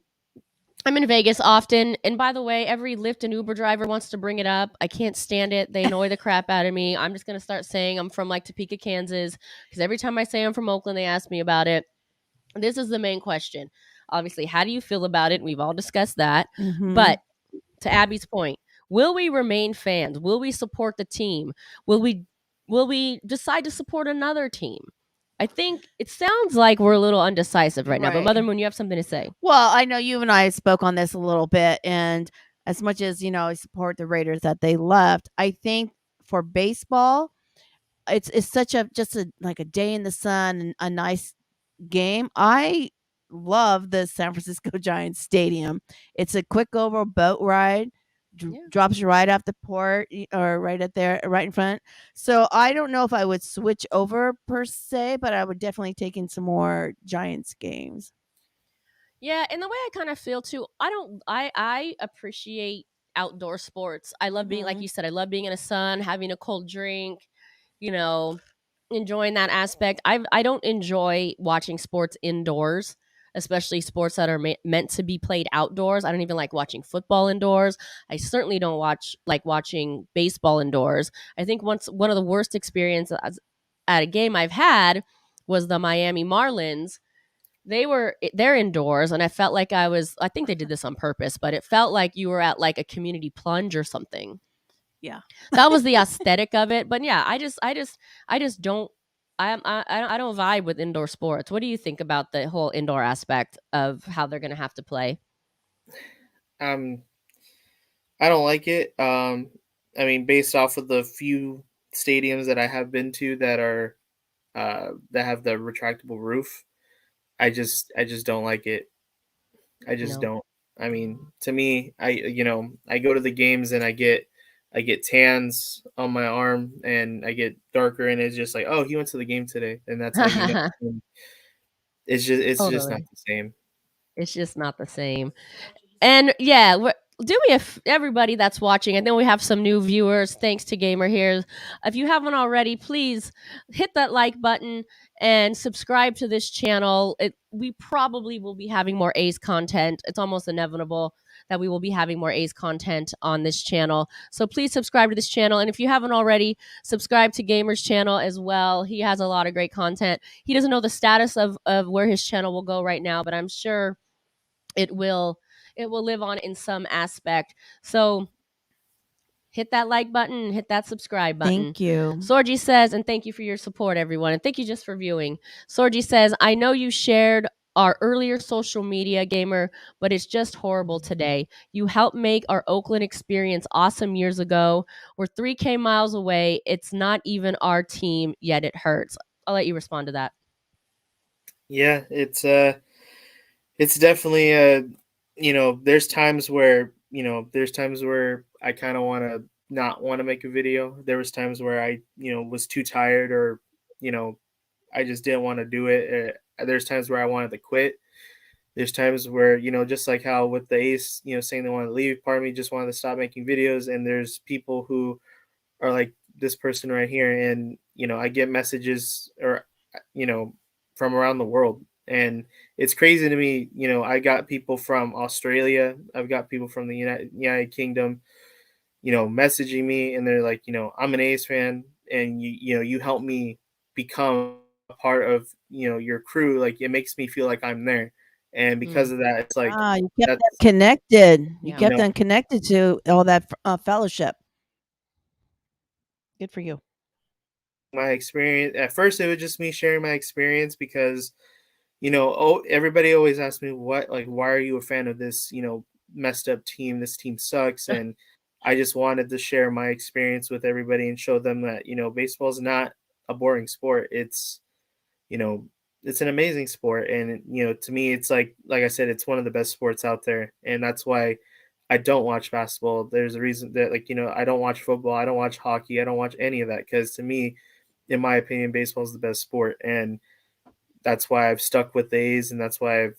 I'm in Vegas often, and by the way, every Lyft and Uber driver wants to bring it up. I can't stand it. They annoy the crap out of me. I'm just gonna start saying I'm from like Topeka, Kansas, because every time I say I'm from Oakland, they ask me about it. This is the main question. Obviously, how do you feel about it? We've all discussed that.
Mm-hmm.
But to Abby's point, will we remain fans? Will we support the team? Will we decide to support another team? I think it sounds like we're a little undecisive right now. But
Right.
Mother Moon, you have something to say.
Well, I know you and I spoke on this a little bit, and as much as I support the Raiders that they left, I think for baseball, it's such a just a like a day in the sun and a nice game. I love the San Francisco Giants stadium. It's a quick over boat ride.
Yeah.
Drops you right off the port or right at there, right in front. So I don't know if I would switch over per se, but I would definitely take in some more Giants games.
Yeah, and the way I kind of feel too, I appreciate outdoor sports. I love being like
Mhm.
you said, I love being in the sun, having a cold drink, you know, enjoying that aspect. I don't enjoy watching sports indoors, especially sports that are meant to be played outdoors. I don't even like watching football indoors. I certainly don't like watching baseball indoors. I think one of the worst experiences at a game I've had was the Miami Marlins. They're indoors, and I felt like I think they did this on purpose, but it felt like you were at like a community plunge or something.
Yeah.
That was the aesthetic of it. But yeah, I just don't I don't vibe with indoor sports. What do you think about the whole indoor aspect of how they're gonna have to play?
um I don't like it. I mean, based off of the few stadiums that I have been to that have the retractable roof, I just don't like it. I just
No.
don't. I mean, to me, I go to the games and I get tans on my arm and I get darker, and it's just like, oh, he went to the game today, and that's how you know. And it's just not
Totally.
the same.
It's just not the same. And yeah, everybody that's watching, and then we have some new viewers. Thanks to Gamer here. If you haven't already, please hit that like button and subscribe to this channel. We probably will be having more A's content. It's almost inevitable that we will be having more A's content on this channel. So please subscribe to this channel. And if you haven't already, subscribe to Gamer's channel as well. He has a lot of great content. He doesn't know the status of where his channel will go right now, but I'm sure it will live on in some aspect. So hit that like button, hit that subscribe button.
Thank you.
Sorgi says, and thank you for your support, everyone. And thank you just for viewing. Sorgi says, I know you shared our earlier social media, Gamer, but it's just horrible today. You helped make our Oakland experience awesome years ago. We're 3K miles away. It's not even our team, yet it hurts. I'll let you respond to that.
Yeah, it's definitely there's times where I kind of not want to make a video. There was times where I was too tired, or I just didn't want to do it. There's times where I wanted to quit. There's times where just like how with the Ace saying they want to leave, part of me just wanted to stop making videos. And there's people who are like this person right here, and I get messages or from around the world. And it's crazy to me. I got people from Australia. I've got people from the United Kingdom, messaging me, and they're like, I'm an A's fan, and you helped me become a part of, your crew. Like, it makes me feel like I'm there. And because of that, it's like,
You kept them
that's,
connected. You
Yeah.
kept them connected to all that fellowship. Good for you.
my experience. At first, it was just me sharing my experience because, everybody always asks me why are you a fan of this, messed up team? This team sucks. And I just wanted to share my experience with everybody and show them that, baseball is not a boring sport. It's, it's an amazing sport. And, to me, it's like I said, it's one of the best sports out there. And that's why I don't watch basketball. There's a reason that, I don't watch football. I don't watch hockey. I don't watch any of that. Because to me, in my opinion, baseball is the best sport. And that's why I've stuck with the A's, and that's why I've,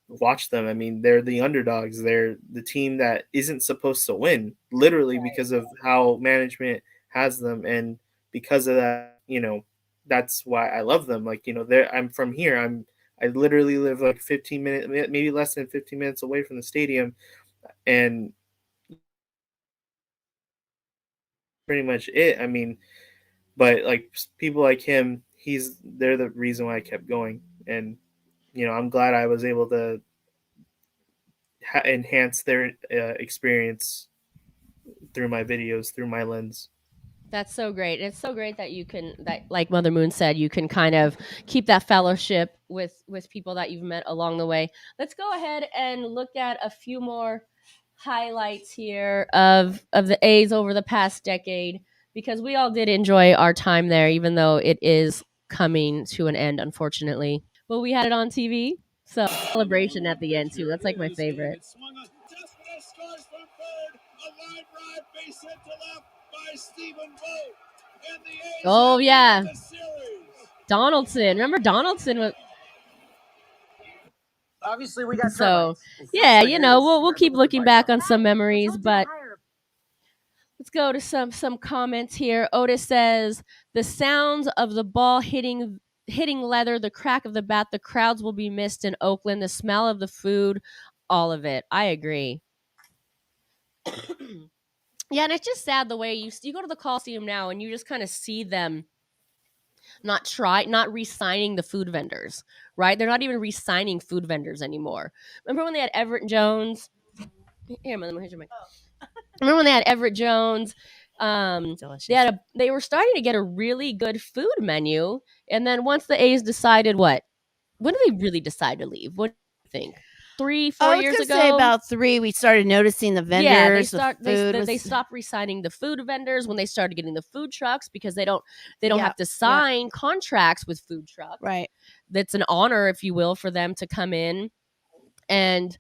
watched them. I mean, they're the underdogs. They're the team that isn't supposed to win, literally, because of how management has them. And because of that, that's why I love them. Like, I'm from here. I literally live like 15 minutes, maybe less than 15 minutes away from the stadium. And pretty much it. I mean, but like people like him, they're the reason why I kept going. And, I'm glad I was able to enhance their experience through my videos, through my lens.
That's so great. It's so great that you can, that like Mother Moon said, you can kind of keep that fellowship with people that you've met along the way. Let's go ahead and look at a few more highlights here of the A's over the past decade, because we all did enjoy our time there, even though it is coming to an end, unfortunately. But we had it on TV, so celebration at the end too. That's like my favorite.
Scores from third, a line drive, base hit to left by Stephen Vogt. And the A's
Oh yeah,
the series.
Donaldson. Remember Donaldson was.
Obviously, we got
So yeah, we'll keep looking back on some memories, but let's go to some comments here. Otis says the sounds of the ball hitting leather, the crack of the bat, the crowds will be missed in Oakland, the smell of the food, all of it. I agree. Yeah, and it's just sad the way you go to the Coliseum now and you just kind of see them not re-signing the food vendors, right? They're not even re-signing food vendors anymore. Remember when they had Everett Jones? Here, here's your mic. Remember when they had Everett Jones?
Delicious.
They were starting to get a really good food menu, and then once the A's decided, when did they really decide to leave? What do you think? 3-4 years ago?
Say about 3. We started noticing the vendors.
Yeah, they stopped re-signing the food vendors when they started getting the food trucks, because they don't have to sign contracts with food trucks.
Right.
That's an honor, if you will, for them to come in and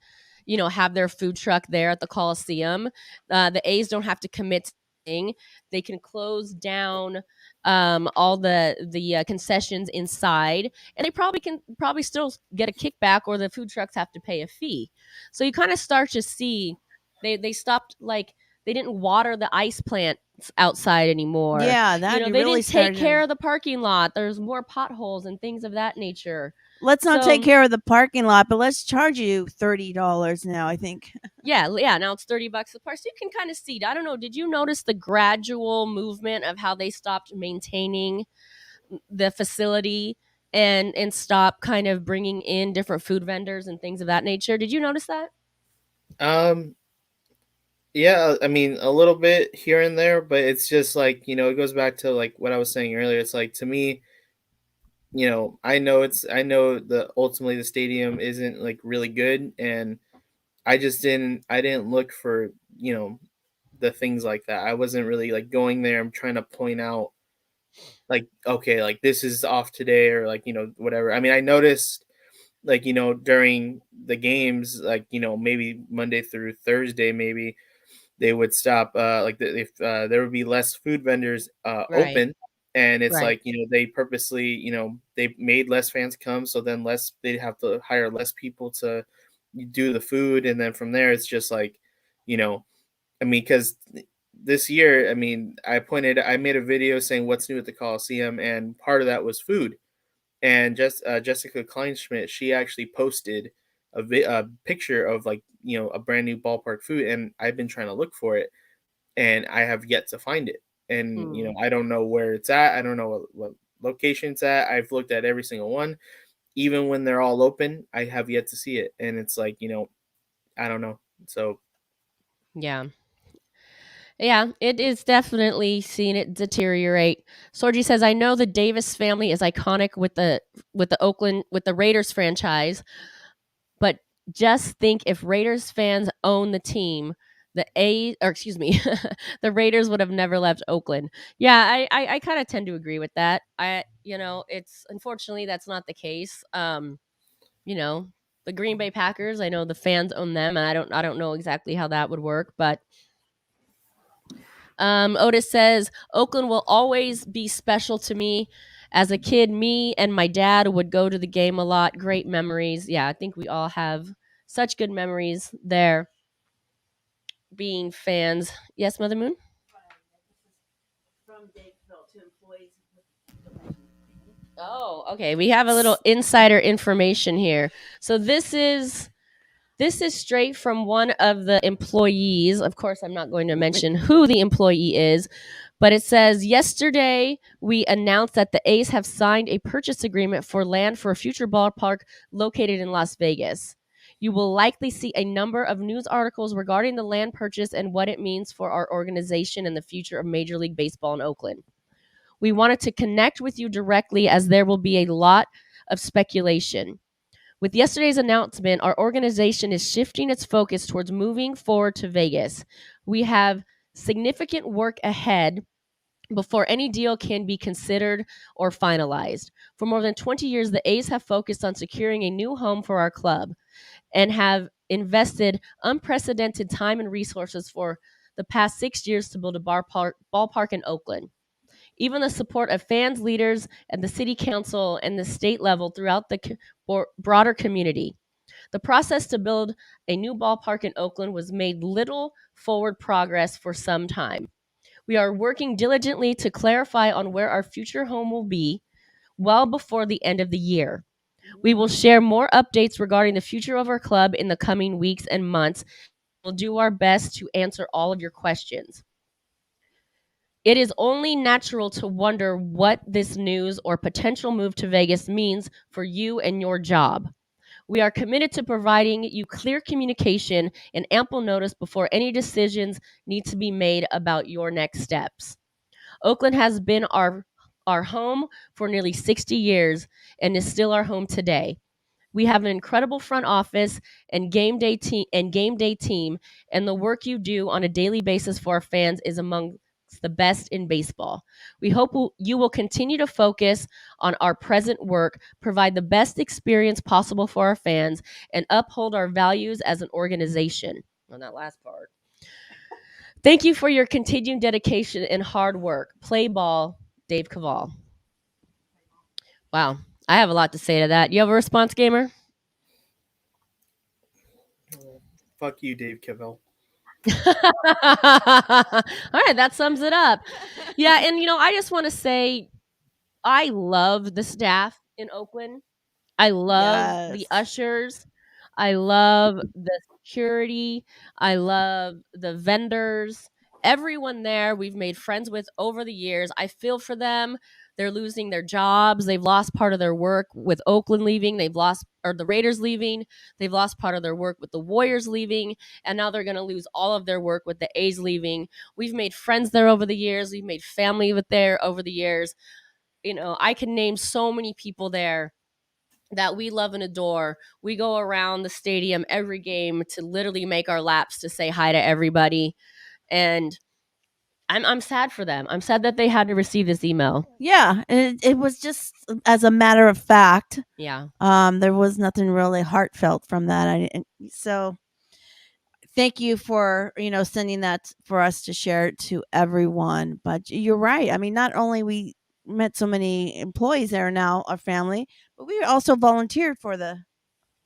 have their food truck there at the Coliseum. The A's don't have to commit to anything. They can close down all the concessions inside, and they probably still get a kickback, or the food trucks have to pay a fee. So you kind of start to see They stopped, like, they didn't water the ice plants outside anymore.
Yeah,
You
that
know,
you
they
really
didn't take
started.
care of the parking lot. There's more potholes and things of that nature.
Let's not take
So
care of the parking lot, but let's charge you $30 now, I think.
yeah, now it's $30 a park. So you can kind of see. I don't know. Did you notice the gradual movement of how they stopped maintaining the facility and stop kind of bringing in different food vendors and things of that nature? Did you notice that?
Um, yeah, I mean a little bit here and there, but it's just like, it goes back to like what I was saying earlier. It's like to me, I know that ultimately the stadium isn't like really good, and I didn't look for, the things like that. I wasn't really like going there. I'm trying to point out like, okay, like this is off today, or like, whatever. I mean, I noticed like, during the games, like, maybe Monday through Thursday, maybe they would stop, like if there would be less food vendors
Right.
open, and it's
Right.
like, they purposely, they made less fans come, so then they'd have to hire less people to do the food, and then from there it's just like, you know I mean, because this year, I mean, I made a video saying what's new at the Coliseum, and part of that was food. And Jessica Kleinschmidt, she actually posted a picture of like, a brand new ballpark food, and I've been trying to look for it, and I have yet to find it. And
Mm.
I don't know where it's at. I don't know what location it's at. I've looked at every single one, even when they're all open. I have yet to see it, and it's like, I don't know. So
Yeah. Yeah, it is definitely seen it deteriorate. Sorgi says, "I know the Davis family is iconic with the Raiders franchise, but just think if Raiders fans own the team, the Raiders would have never left Oakland." Yeah, I kind of tend to agree with that. It's unfortunately that's not the case. You know, the Green Bay Packers, I know the fans own them, and I don't know exactly how that would work, but Otis says, Oakland will always be special to me. As a kid, me and my dad would go to the game a lot. Great memories. Yeah, I think we all have such good memories there being fans. Yes, Mother Moon? Oh, okay. We have a little insider information here. So this is straight from one of the employees. Of course, I'm not going to mention who the employee is, but it says, yesterday we announced that the A's have signed a purchase agreement for land for a future ballpark located in Las Vegas. You will likely see a number of news articles regarding the land purchase and what it means for our organization and the future of Major League Baseball in Oakland. We wanted to connect with you directly as there will be a lot of speculation. With yesterday's announcement, our organization is shifting its focus towards moving forward to Vegas. We have significant work ahead before any deal can be considered or finalized. For more than 20 years, the A's have focused on securing a new home for our club and have invested unprecedented time and resources for the past 6 years to build a ballpark in Oakland. Even the support of fans, leaders, and the city council and the state level throughout the broader community. The process to build a new ballpark in Oakland was made little forward progress for some time. We are working diligently to clarify on where our future home will be well before the end of the year. We will share more updates regarding the future of our club in the coming weeks and months. We'll do our best to answer all of your questions. It is only natural to wonder what this news or potential move to Vegas means for you and your job. We are committed to providing you clear communication and ample notice before any decisions need to be made about your next steps. Oakland has been our home for nearly 60 years and is still our home today. We have an incredible front office and game day team, and the work you do on a daily basis for our fans is among the best in baseball. We hope you will continue to focus on our present work, provide the best experience possible for our fans, and uphold our values as an organization. On that last part. Thank you for your continued dedication and hard work. Play ball, Dave Caval. Wow. I have a lot to say to that. You have a response, gamer?
fuck you, Dave Cavell.
All right, that sums it up. Yeah, and I just want to say I love the staff in Oakland. I love the
Yes.
ushers. I love the security. I love the vendors. Everyone there we've made friends with over the years. I feel for them. They're losing their jobs. They've lost part of their work with Oakland leaving. They've lost, or the Raiders leaving. They've lost part of their work with the Warriors leaving. And now they're going to lose all of their work with the A's leaving. We've made friends there over the years. We've made family with there over the years. I can name so many people there that we love and adore. We go around the stadium every game to literally make our laps to say hi to everybody. And I'm sad for them. I'm sad that they had to receive this email.
Yeah, it was just as a matter of fact.
Yeah.
There was nothing really heartfelt from that. So thank you for sending that for us to share it to everyone. But you're right. I mean, not only we met so many employees that are now our family, but we also volunteered for the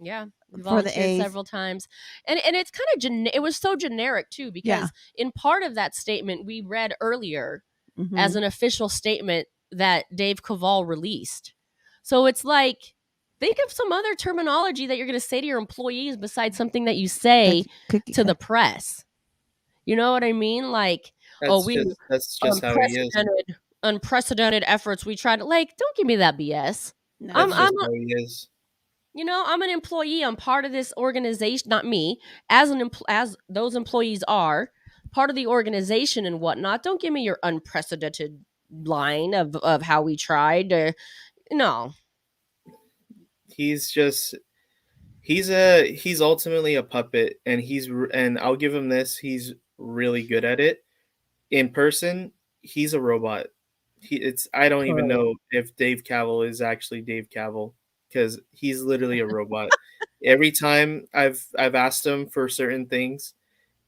Yeah. We
for the
volunteered
A's.
several times. And it's kind of it was so generic too, because
Yeah.
in part of that statement we read earlier
Mhm.
as an official statement that Dave Cavall released. So it's like, think of some other terminology that you're going to say to your employees besides something that you say
Cookie
to the
cut.
press. You know what I mean? Like,
That's just how he is.
unprecedented efforts. We tried to, like, don't give me that BS.
No.
I'm
That's just how he is.
I'm an employee. I'm part of this organization, not me, as those employees are part of the organization and whatnot. Don't give me your unprecedented line of how we tried to. No.
He's just he's ultimately a puppet, and and I'll give him this, he's really good at it. In person, he's a robot. I don't even know if Dave Cavill is actually Dave Cavill, because he's literally a robot. Every time I've asked him for certain things,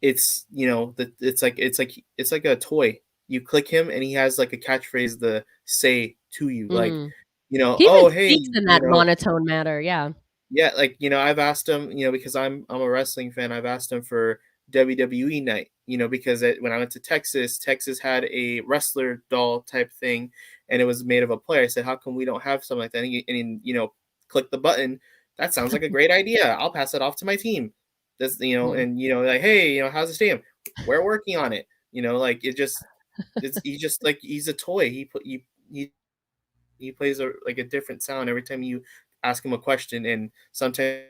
it's it's like a toy. You click him and he has like a catchphrase to say to you, like,
Mm. He even
oh hey,
speaks in that monotone manner. Yeah.
yeah, like, I've asked him, because I'm a wrestling fan. I've asked him for WWE night, because when I went to Texas, Texas had a wrestler doll type thing, and it was made of a player. I said, how come we don't have something like that? Click the button. That sounds like a great idea. I'll pass it off to my team. This, and like, hey, how's the stadium? We're working on it. Like he's just like, he's a toy. He plays like a different sound every time you ask him a question, and sometimes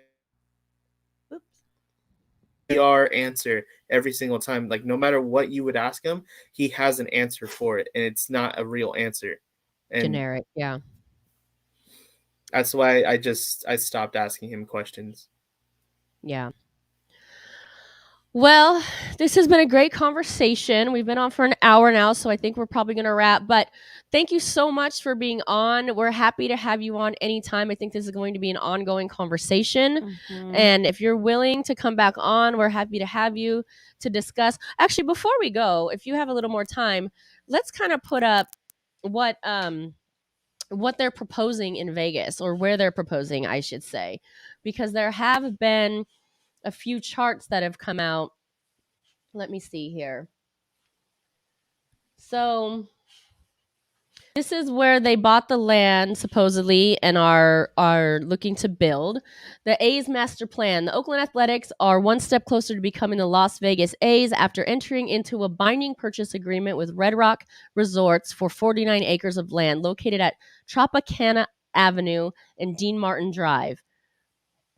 our answer every single time. Like, no matter what you would ask him, he has an answer for it, and it's not a real answer. And
Generic. Yeah.
that's why I stopped asking him questions.
Yeah. Well, this has been a great conversation. We've been on for an hour now, so I think we're probably going to wrap. But thank you so much for being on. We're happy to have you on anytime. I think this is going to be an ongoing conversation.
Mhm.
And if you're willing to come back on, we're happy to have you to discuss. Actually, before we go, if you have a little more time, let's kind of put up what they're proposing in Vegas, or where they're proposing, I should say, because there have been a few charts that have come out. Let me see here. So this is where they bought the land supposedly and are looking to build. The A's master plan. The Oakland Athletics are one step closer to becoming the Las Vegas A's after entering into a binding purchase agreement with Red Rock Resorts for 49 acres of land located at Tropicana Avenue and Dean Martin Drive.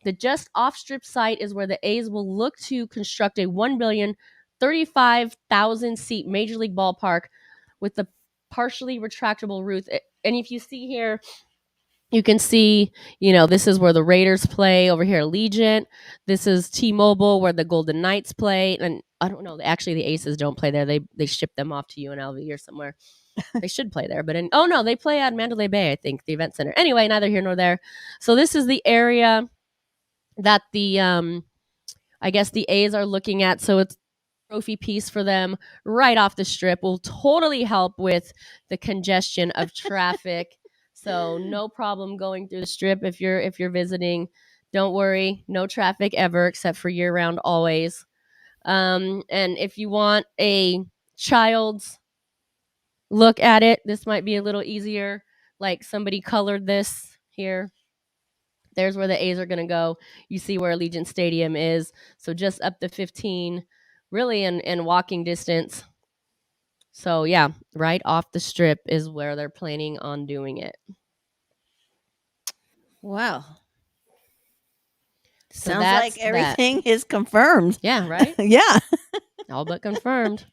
The just off strip site is where the A's will look to construct a $1,035,000 seat Major League ballpark with the partially retractable roof. And if you see here, you can see, this is where the Raiders play over here, Allegiant. This is T-Mobile, where the Golden Knights play. And I don't know, actually the Aces don't play there. They ship them off to UNLV or somewhere. They should play there, but no, they play at Mandalay Bay, I think, the event center. Anyway, neither here nor there. So this is the area that the I guess the A's are looking at. So it's a trophy piece for them right off the strip. Will totally help with the congestion of traffic. So no problem going through the strip if you're visiting. Don't worry, no traffic ever except for year round always. And if you want a child's look at it, this might be a little easier. Like somebody colored this here. There's where the A's are going to go. You see where Allegiant Stadium is. So just up to 15, really in walking distance. So yeah, right off the strip is where they're planning on doing it.
Wow.
So
Sounds
that's
like everything is confirmed.
Yeah, right?
Yeah.
All but confirmed.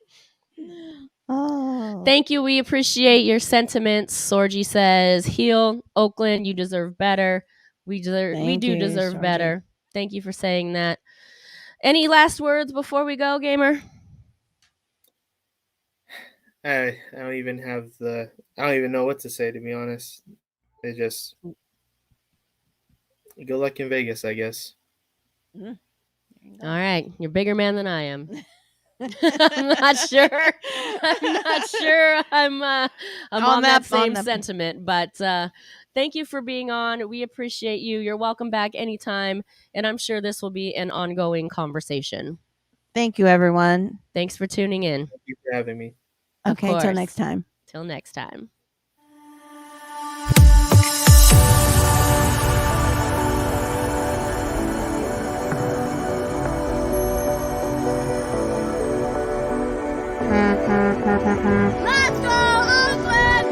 Oh.
Thank you. We appreciate your sentiments. Sorgi says, "Heal, Oakland. You deserve better. We do
Thank you,
deserve
Sorgi.
better." Thank you for saying that. Any last words before we go, gamer?
I don't even know what to say, to be honest. It just good luck in Vegas, I guess.
All right, you're a bigger man than I am. I'm not sure. I'm on that same sentiment, but thank you for being on. We appreciate you. You're welcome back anytime, and I'm sure this will be an ongoing conversation.
Thank you, everyone.
Thanks for tuning in.
Thank you for having me.
Okay, till next time.
Till next time.
Let's go, Oakland!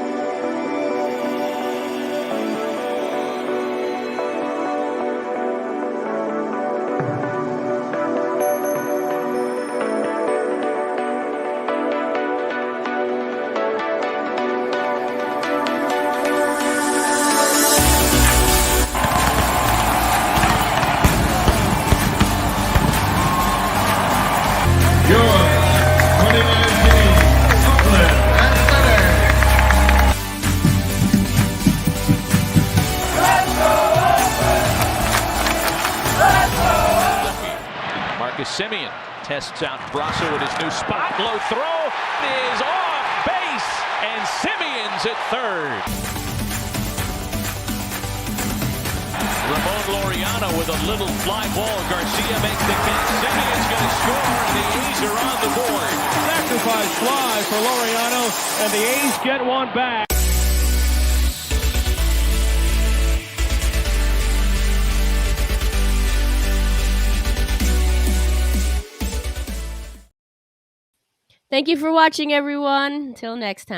Your 2019 Oakland
Marcus Semien tests out Brasso at his new spot. Low throw is off base, and Semien's at third. Ramon Laureano with a little fly ball. Garcia makes the catch. Semien's going to score, and the A's are on the board.
sacrifice fly for Laureano, and the A's get one back.
Thank you for watching, everyone. Until next time.